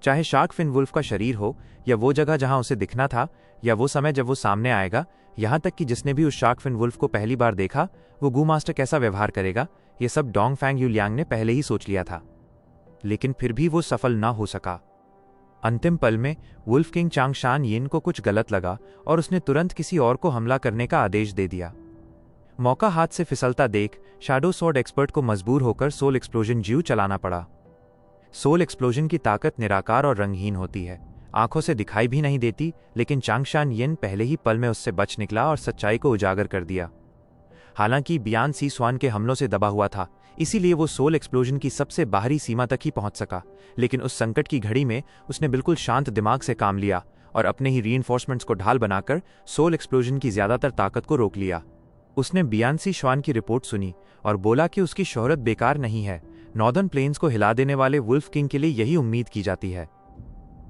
चाहे शार्क फिन वुल्फ का शरीर हो, या वो जगह जहां उसे दिखना था, या वो समय जब वो सामने आएगा, यहां तक कि जिसने भी उस शार्क फिन वुल्फ को पहली बार देखा वो गू मास्टर कैसा व्यवहार करेगा, ये सब डोंग फैंग यूलियांग ने पहले ही सोच लिया था। लेकिन फिर भी वो सफल ना हो सका। अंतिम पल में वुल्फ किंग चांगशान यिन को कुछ गलत लगा और उसने तुरंत किसी और को हमला करने का आदेश दे दिया। मौका हाथ से फिसलता देख शैडो स्वॉर्ड एक्सपर्ट को मजबूर होकर सोल एक्सप्लोजन जीव चलाना पड़ा। सोल एक्सप्लोजन की ताकत निराकार और रंगहीन होती है, आंखों से दिखाई भी नहीं देती, लेकिन चांगशान यिन पहले ही पल में उससे बच निकला और सच्चाई को उजागर कर दिया। हालांकि बियान सी स्वान के हमलों से दबा हुआ था, इसीलिए वो सोल एक्सप्लोजन की सबसे बाहरी सीमा तक ही पहुंच सका, लेकिन उस संकट की घड़ी में उसने बिल्कुल शांत दिमाग से काम लिया और अपने ही रीइंफोर्समेंट्स को ढाल बनाकर सोल एक्सप्लोजन की ज्यादातर ताकत को रोक लिया। उसने बियान सी स्वान की रिपोर्ट सुनी और बोला कि उसकी शोहरत बेकार नहीं है, नॉर्दर्न प्लेन्स को हिला देने वाले वुल्फ किंग के लिए यही उम्मीद की जाती है।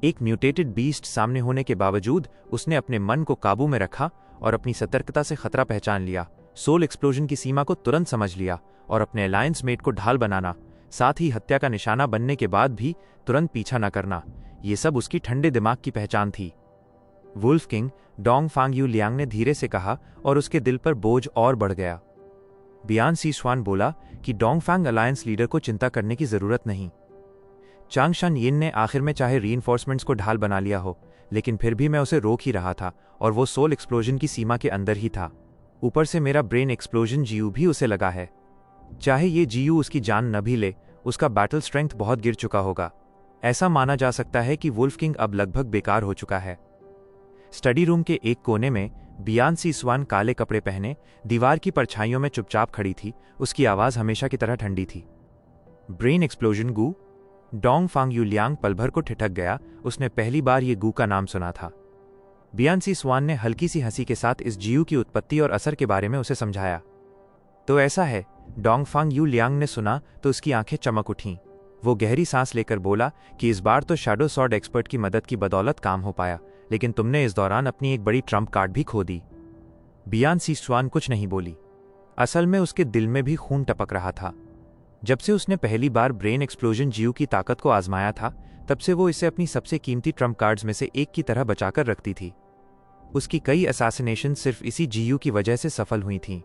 एक म्यूटेटेड बीस्ट सामने होने के बावजूद उसने अपने मन को काबू में रखा और अपनी सतर्कता से खतरा पहचान लिया, सोल एक्सप्लोजन की सीमा को तुरंत समझ लिया और अपने अलायंस मेट को ढाल बनाना, साथ ही हत्या का निशाना बनने के बाद भी तुरंत पीछा न करना, ये सब उसकी ठंडे दिमाग की पहचान थी। वुल्फ किंग डोंग फांग यूलियांग ने धीरे से कहा और उसके दिल पर बोझ और बढ़ गया। बियान सी स्वान बोला कि डोंग फैंग अलायंस लीडर को चिंता करने की जरूरत नहीं। चांगशान यिन ने आखिर में चाहे रीइंफोर्समेंट्स को ढाल बना लिया हो, लेकिन फिर भी मैं उसे रोक ही रहा था और वो सोल एक्सप्लोजन की सीमा के अंदर ही था। ऊपर से मेरा ब्रेन एक्सप्लोजन जीयू भी उसे लगा है। चाहे ये जीयू उसकी जान न भी ले, उसका बैटल स्ट्रेंथ बहुत गिर चुका होगा। ऐसा माना जा सकता है कि वुल्फ किंग अब लगभग बेकार हो चुका है। स्टडी रूम के एक कोने में बियान सी स्वान काले कपड़े पहने दीवार की परछाइयों में चुपचाप खड़ी थी, उसकी आवाज हमेशा की तरह ठंडी थी। ब्रेन एक्सप्लोजन गू। डोंग फांग यूलियांग पल भर को ठिठक गया, उसने पहली बार ये गू का नाम सुना था। बियान सी स्वान ने हल्की सी हंसी के साथ इस जीव की उत्पत्ति और असर के बारे में उसे समझाया। तो ऐसा है, डोंग फांग यूलियांग ने सुना तो उसकी आंखें चमक उठीं। वो गहरी सांस लेकर बोला कि इस बार तो शैडो स्वॉर्ड एक्सपर्ट की मदद की बदौलत काम हो पाया, लेकिन तुमने इस दौरान अपनी एक बड़ी ट्रम्प कार्ड भी खो दी। बियान सी स्वान कुछ नहीं बोली। असल में उसके दिल में भी खून टपक रहा था। जब से उसने पहली बार ब्रेन एक्सप्लोजन जीव की ताकत को आजमाया था, तब से वो इसे अपनी सबसे कीमती ट्रम्प कार्ड्स में से एक की तरह बचाकर रखती थी। उसकी कई असैसिनेशन सिर्फ इसी जीयू की वजह से सफल हुई थीं।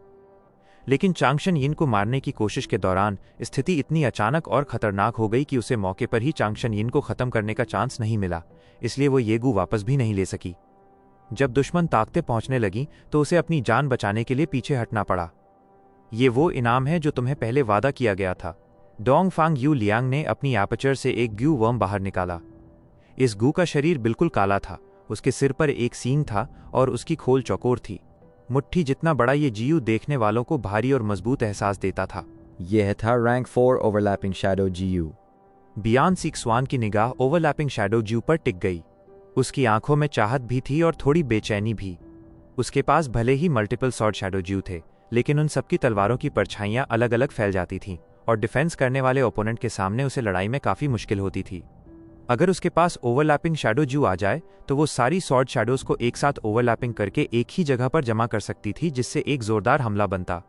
लेकिन चांगशन यिन को मारने की कोशिश के दौरान स्थिति इतनी अचानक और खतरनाक हो गई कि उसे मौके पर ही चांगशन यिन को खत्म करने का चांस नहीं मिला, इसलिए वो ये गू वापस भी नहीं ले सकी। जब दुश्मन ताकतें पहुंचने लगीं तो उसे अपनी जान बचाने के लिए पीछे हटना पड़ा। ये वो इनाम है जो तुम्हें पहले वादा किया गया था। डोंग फांग यू लियांग ने अपनी एपर्चर से एक ग्यू वर्म बाहर निकाला। इस गू का शरीर बिल्कुल काला था, उसके सिर पर एक सींग था और उसकी खोल चौकोर थी। मुट्ठी जितना बड़ा ये जीयू देखने वालों को भारी और मजबूत एहसास देता था। यह था रैंक 4 ओवरलैपिंग शैडो जीयू। बियान सी स्वान की निगाह ओवरलैपिंग शैडो जीयू पर टिक गई। उसकी आंखों में चाहत भी थी और थोड़ी बेचैनी भी। उसके पास भले ही मल्टीपल स्वॉर्ड शैडो जीयू थे, लेकिन उन सबकी तलवारों की परछाइयां अलग अलग फैल जाती थीं और डिफेंस करने वाले ओपोनेंट के सामने उसे लड़ाई में काफी मुश्किल होती थी। अगर उसके पास ओवरलैपिंग शैडो जीयू आ जाए तो वो सारी स्वॉर्ड शैडोज को एक साथ ओवरलैपिंग करके एक ही जगह पर जमा कर सकती थी, जिससे एक जोरदार हमला बनता।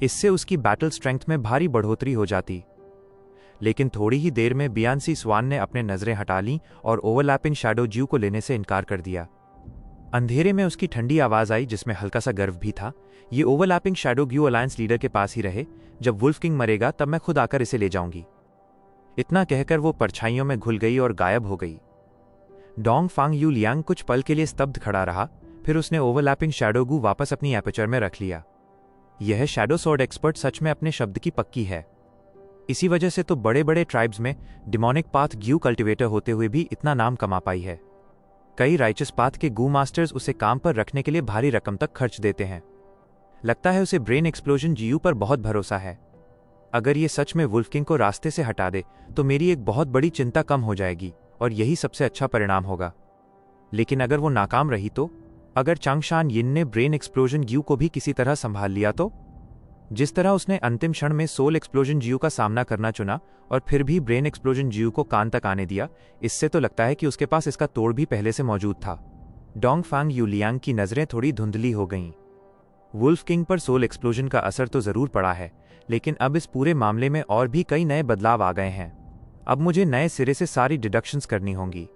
इससे उसकी बैटल स्ट्रेंथ में भारी बढ़ोतरी हो जाती। लेकिन थोड़ी ही देर में बियान सी स्वान ने अपने नजरें हटा लीं और ओवरलैपिंग शैडो जीयू को लेने से इनकार कर दिया। अंधेरे में उसकी ठंडी आवाज आई जिसमें हल्का सा गर्व भी था। ये ओवरलैपिंग शैडो जीयू अलायंस लीडर के पास ही रहे, जब वुल्फ किंग मरेगा तब मैं खुद आकर इसे ले जाऊंगी। इतना कहकर वो परछाइयों में घुल गई और गायब हो गई। डोंग फांग यू लियांग कुछ पल के लिए स्तब्ध खड़ा रहा, फिर उसने ओवरलैपिंग शैडो गू वापस अपनी एपर्चर में रख लिया। यह शैडो स्वॉर्ड एक्सपर्ट सच में अपने शब्द की पक्की है। इसी वजह से तो बड़े बड़े ट्राइब्स में डिमोनिक पाथ ग्यू कल्टिवेटर होते हुए भी इतना नाम कमा पाई है। कई राइचस पाथ के गू मास्टर्स उसे काम पर रखने के लिए भारी रकम तक खर्च देते हैं। लगता है उसे ब्रेन एक्सप्लोजन जीयू पर बहुत भरोसा है। अगर ये सच में वुल्फ किंग को रास्ते से हटा दे तो मेरी एक बहुत बड़ी चिंता कम हो जाएगी और यही सबसे अच्छा परिणाम होगा। लेकिन अगर वो नाकाम रही तो? अगर चांगशान यिन ने ब्रेन एक्सप्लोजन ग्यू को भी किसी तरह संभाल लिया तो? जिस तरह उसने अंतिम क्षण में सोल एक्सप्लोजन जीयू का सामना करना चुना और फिर भी ब्रेन एक्सप्लोजन जीयू को कान तक आने दिया, इससे तो लगता है कि उसके पास इसका तोड़ भी पहले से मौजूद था। डोंगफांग यूलियांग की नज़रें थोड़ी धुंधली हो गईं। वुल्फ किंग पर सोल एक्सप्लोजन का असर तो ज़रूर पड़ा है, लेकिन अब इस पूरे मामले में और भी कई नए बदलाव आ गए हैं। अब मुझे नए सिरे से सारी डिडक्शंस करनी होंगी।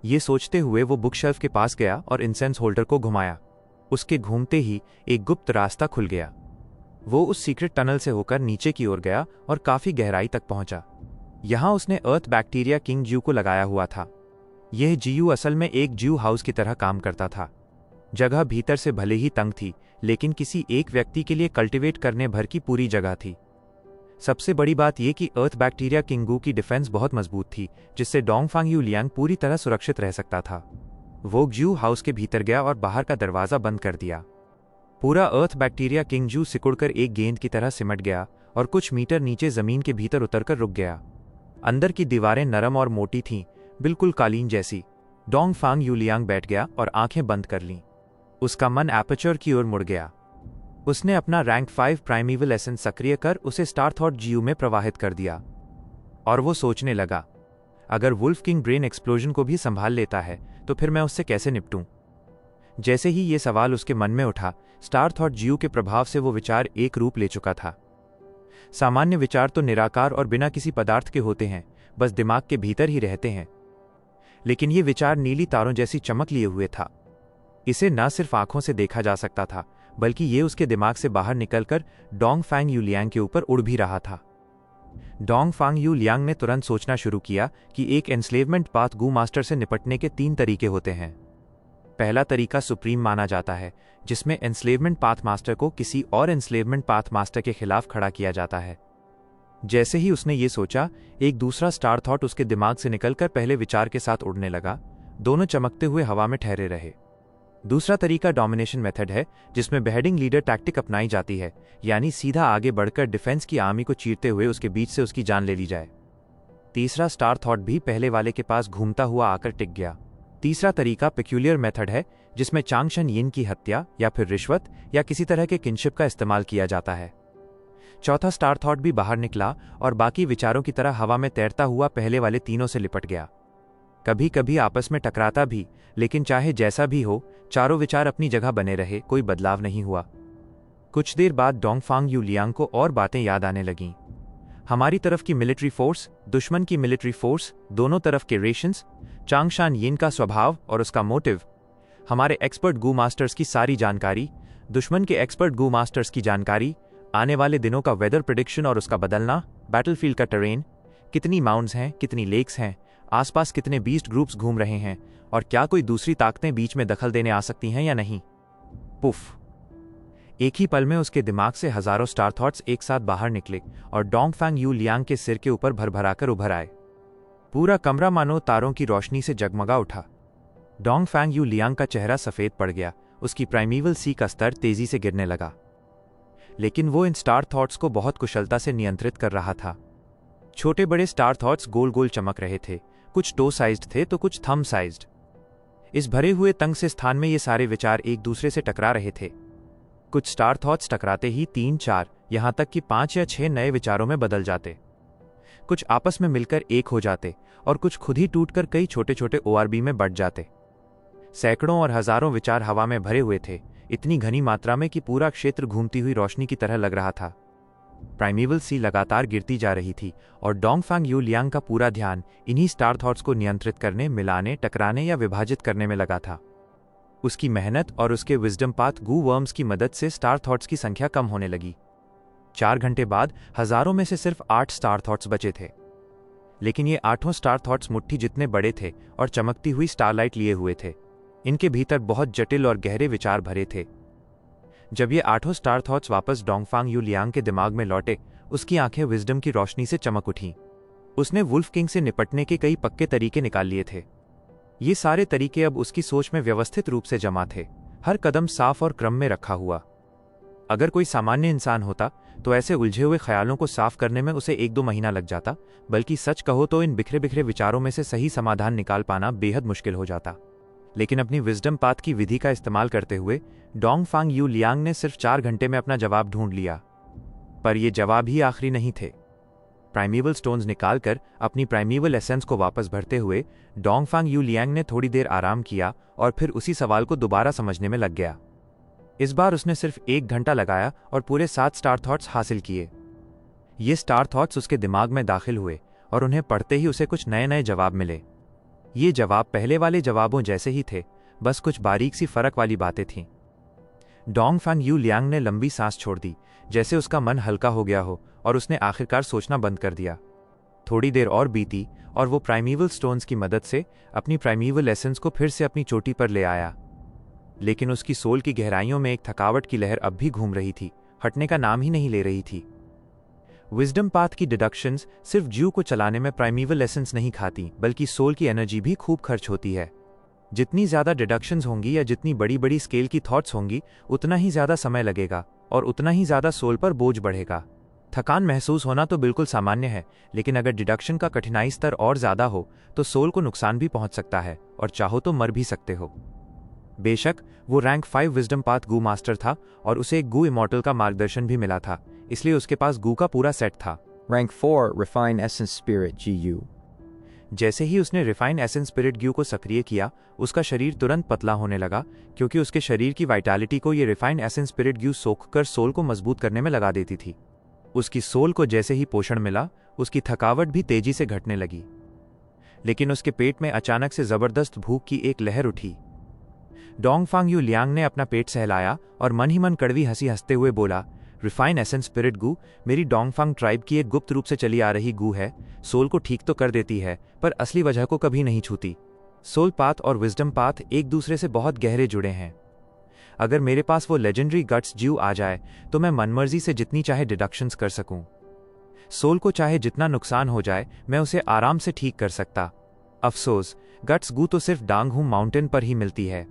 ये सोचते हुए वो बुक शेल्फ के पास गया और इंसेंस होल्डर को घुमाया। उसके घूमते ही एक गुप्त रास्ता खुल गया। वो उस सीक्रेट टनल से होकर नीचे की ओर गया और काफी गहराई तक पहुंचा। यहां उसने अर्थ बैक्टीरिया किंग जीयू को लगाया हुआ था। यह जीयू असल में एक जीव हाउस की तरह काम करता था। जगह भीतर से भले ही तंग थी, लेकिन किसी एक व्यक्ति के लिए कल्टीवेट करने भर की पूरी जगह थी। सबसे बड़ी बात यह कि अर्थ बैक्टीरिया किंगू की डिफेंस बहुत मजबूत थी, जिससे डोंगफांग यूलियांग पूरी तरह सुरक्षित रह सकता था। वो जीव हाउस के भीतर गया और बाहर का दरवाजा बंद कर दिया। पूरा अर्थ बैक्टीरिया किंग जू सिकुड़कर एक गेंद की तरह सिमट गया और कुछ मीटर नीचे जमीन के भीतर उतरकर रुक गया। अंदर की दीवारें नरम और मोटी थीं, बिल्कुल कालीन जैसी। डोंगफांग यूलियांग बैठ गया और आंखें बंद कर लीं। उसका मन एपर्चर की ओर मुड़ गया। उसने अपना रैंक 5 प्राइमेवल एसेंस सक्रिय कर उसे स्टार थॉट जीयू में प्रवाहित कर दिया और वो सोचने लगा, अगर वुल्फ किंग ब्रेन एक्सप्लोजन को भी संभाल लेता है तो फिर मैं उससे कैसे निपटूं? जैसे ही ये सवाल उसके मन में उठा, स्टार थॉट जीयू के प्रभाव से वो विचार एक रूप ले चुका था। सामान्य विचार तो निराकार और बिना किसी पदार्थ के होते हैं, बस दिमाग के भीतर ही रहते हैं। लेकिन ये विचार नीली तारों जैसी चमक लिए हुए था। इसे न सिर्फ आंखों से देखा जा सकता था, बल्कि ये उसके दिमाग से बाहर निकलकर डोंगफांग यूलियांग के ऊपर उड़ भी रहा था। डोंगफांग यूलियांग ने तुरंत सोचना शुरू किया कि एक एनस्लेवमेंट पाथ गू मास्टर से निपटने के 3 तरीके होते हैं। पहला तरीका सुप्रीम माना जाता है, जिसमें एनस्लेवमेंट पाथ मास्टर को किसी और एनस्लेवमेंट पाथ मास्टर के खिलाफ खड़ा किया जाता है। जैसे ही उसने ये सोचा, एक दूसरा स्टार थॉट उसके दिमाग से निकलकर पहले विचार के साथ उड़ने लगा। दोनों चमकते हुए हवा में ठहरे रहे। दूसरा तरीका डोमिनेशन मेथड है, जिसमें बेहेडिंग लीडर टैक्टिक अपनाई जाती है, यानी सीधा आगे बढ़कर डिफेंस की आर्मी को चीरते हुए उसके बीच से उसकी जान ले ली जाए। तीसरा स्टार थॉट भी पहले वाले के पास घूमता हुआ आकर टिक गया। तीसरा तरीका पेक्यूलियर मेथड है, जिसमें चांगशन यिन की हत्या या फिर रिश्वत या किसी तरह के किनशिप का इस्तेमाल किया जाता है। चौथा स्टार थॉट भी बाहर निकला और बाकी विचारों की तरह हवा में तैरता हुआ पहले वाले तीनों से लिपट गया। कभी कभी आपस में टकराता भी, लेकिन चाहे जैसा भी हो, चारों विचार अपनी जगह बने रहे, कोई बदलाव नहीं हुआ। कुछ देर बाद डोंगफांग यूलियांग को और बातें याद आने लगीं। हमारी तरफ की मिलिट्री फोर्स, दुश्मन की मिलिट्री फोर्स, दोनों तरफ के रेशंस, चांगशान यिन का स्वभाव और उसका मोटिव, हमारे एक्सपर्ट गू मास्टर्स की सारी जानकारी, दुश्मन के एक्सपर्ट गू मास्टर्स की जानकारी, आने वाले दिनों का वेदर प्रेडिक्शन और उसका बदलना, बैटलफील्ड का टेरेन, कितनी माउंट्स हैं, कितनी लेक्स हैं, आसपास कितने बीस्ट ग्रुप्स घूम रहे हैं और क्या कोई दूसरी ताकतें बीच में दखल देने आ सकती हैं या नहीं। पुफ! एक ही पल में उसके दिमाग से हजारों स्टार थॉट्स एक साथ बाहर निकले और डोंगफांग यूलियांग के सिर के ऊपर भरभराकर उभर आए। पूरा कमरा मानो तारों की रोशनी से जगमगा उठा। डोंगफांग यूलियांग का चेहरा सफेद पड़ गया। उसकी प्राइमेवल सी का स्तर तेजी से गिरने लगा, लेकिन वो इन स्टार थॉट्स को बहुत कुशलता से नियंत्रित कर रहा था। छोटे बड़े स्टार थॉट्स गोल गोल चमक रहे थे, कुछ टो साइज्ड थे तो कुछ थंब साइज्ड। इस भरे हुए तंग से स्थान में ये सारे विचार एक दूसरे से टकरा रहे थे। कुछ स्टार थॉट्स टकराते ही 3-4, यहां तक कि 5 या 6 नए विचारों में बदल जाते। कुछ आपस में मिलकर एक हो जाते और कुछ खुद ही टूटकर कई छोटे छोटे ओआरबी में बंट जाते। सैकड़ों और हजारों विचार हवा में भरे हुए थे, इतनी घनी मात्रा में कि पूरा क्षेत्र घूमती हुई रोशनी की तरह लग रहा था। प्राइमेवल सी लगातार गिरती जा रही थी और डोंगफांग यूलियांग का पूरा ध्यान इन्हीं स्टार थॉट्स को नियंत्रित करने, मिलाने, टकराने या विभाजित करने में लगा था। उसकी मेहनत और उसके विजडम पाथ गू वर्म्स की मदद से स्टार थॉट्स की संख्या कम होने लगी। 4 घंटे बाद हजारों में से सिर्फ 8 स्टार थॉट्स बचे थे, लेकिन ये 8 स्टार थॉट्स मुट्ठी जितने बड़े थे और चमकती हुई स्टारलाइट लिए हुए थे। इनके भीतर बहुत जटिल और गहरे विचार भरे थे। जब ये 8 स्टार थॉट्स वापस डोंगफांग यूलियांग के दिमाग में लौटे, उसकी आंखें विजडम की रोशनी से चमक उठीं। उसने वुल्फ किंग से निपटने के कई पक्के तरीके निकाल लिए थे। ये सारे तरीके अब उसकी सोच में व्यवस्थित रूप से जमा थे, हर कदम साफ और क्रम में रखा हुआ। अगर कोई सामान्य इंसान होता तो ऐसे उलझे हुए ख्यालों को साफ करने में उसे 1-2 महीना लग जाता, बल्कि सच कहो तो इन बिखरे बिखरे विचारों में से सही समाधान निकाल पाना बेहद मुश्किल हो जाता। लेकिन अपनी विजडम पाथ की विधि का इस्तेमाल करते हुए डोंगफांग यूलियांग ने सिर्फ 4 घंटे में अपना जवाब ढूंढ लिया। पर ये जवाब ही आखिरी नहीं थे। प्राइमीवल स्टोन्स निकालकर अपनी प्राइमीवल एसेंस को वापस भरते हुए डोंगफांग यू लियांग ने थोड़ी देर आराम किया और फिर उसी सवाल को दोबारा समझने में लग गया। इस बार उसने सिर्फ 1 घंटा लगाया और पूरे 7 स्टार थॉट्स हासिल किए। ये स्टार थॉट्स उसके दिमाग में दाखिल हुए और उन्हें पढ़ते ही उसे कुछ नए नए जवाब मिले। ये जवाब पहले वाले जवाबों जैसे ही थे, बस कुछ बारीक सी फर्क वाली बातें थीं। डोंगफांग यू लियांग ने लंबी सांस छोड़ दी, जैसे उसका मन हल्का हो गया हो, और उसने आखिरकार सोचना बंद कर दिया। थोड़ी देर और बीती और वो प्राइमीवल स्टोन्स की मदद से अपनी प्राइमीवल एसेंस को फिर से अपनी चोटी पर ले आया। लेकिन उसकी सोल की गहराइयों में एक थकावट की लहर अब भी घूम रही थी, हटने का नाम ही नहीं ले रही थी। विजडम पाथ की डिडक्शंस सिर्फ ज्यू को चलाने में प्राइमीवल एसेंस नहीं खाती, बल्कि सोल की एनर्जी भी खूब खर्च होती है। जितनी ज्यादा डिडक्शंस होंगी या जितनी बड़ी बड़ी स्केल की थॉट्स होंगी, उतना ही ज्यादा समय लगेगा और उतना ही ज्यादा सोल पर बोझ बढ़ेगा। थकान महसूस होना तो बिल्कुल सामान्य है, लेकिन अगर डिडक्शन का कठिनाई स्तर और ज्यादा हो तो सोल को नुकसान भी पहुंच सकता है और चाहो तो मर भी सकते हो। बेशक वो रैंक 5 विजडम पाथ गू मास्टर था और उसे एक गू इमॉर्टल का मार्गदर्शन भी मिला था, इसलिए उसके पास गू का पूरा सेट था। Rank 4 Refine Essence Spirit GU. जैसे ही उसने रिफाइन एसेंस स्पिरिट ग्यू को सक्रिय किया, उसका शरीर तुरंत पतला होने लगा, क्योंकि उसके शरीर की वाइटैलिटी को ये रिफाइन एसेंस स्पिरिट ग्यू सोखकर सोल को मजबूत करने में लगा देती थी। उसकी सोल को जैसे ही पोषण मिला, उसकी थकावट भी तेजी से घटने लगी। लेकिन उसके पेट में अचानक से जबरदस्त भूख की एक लहर उठी। डोंगफांग यू लियांग ने अपना पेट सहलाया और मन ही मन कड़वी हंसी हंसते हुए बोला, रिफाइन एसेंस स्पिरिट गू मेरी डोंगफांग ट्राइब की एक गुप्त रूप से चली आ रही गू है। सोल को ठीक तो कर देती है, पर असली वजह को कभी नहीं छूती। सोल पाथ और विजडम पाथ एक दूसरे से बहुत गहरे जुड़े हैं। अगर मेरे पास वो लेजेंडरी गट्स ज्यू आ जाए तो मैं मनमर्जी से जितनी चाहे डिडक्शंस कर सकूं। सोल को चाहे जितना नुकसान हो जाए, मैं उसे आराम से ठीक कर सकता। अफसोस, गट्स गू तो सिर्फ डांगहुम माउंटेन पर ही मिलती है।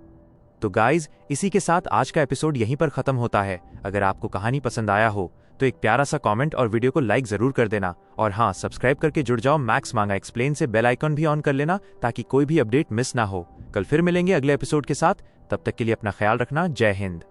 तो गाइज, इसी के साथ आज का एपिसोड यहीं पर खत्म होता है। अगर आपको कहानी पसंद आया हो तो एक प्यारा सा कमेंट और वीडियो को लाइक जरूर कर देना, और हाँ, सब्सक्राइब करके जुड़ जाओ मैक्स मांगा एक्सप्लेन से। बेल आइकन भी ऑन कर लेना ताकि कोई भी अपडेट मिस ना हो। कल फिर मिलेंगे अगले एपिसोड के साथ। तब तक के लिए अपना ख्याल रखना। जय हिंद।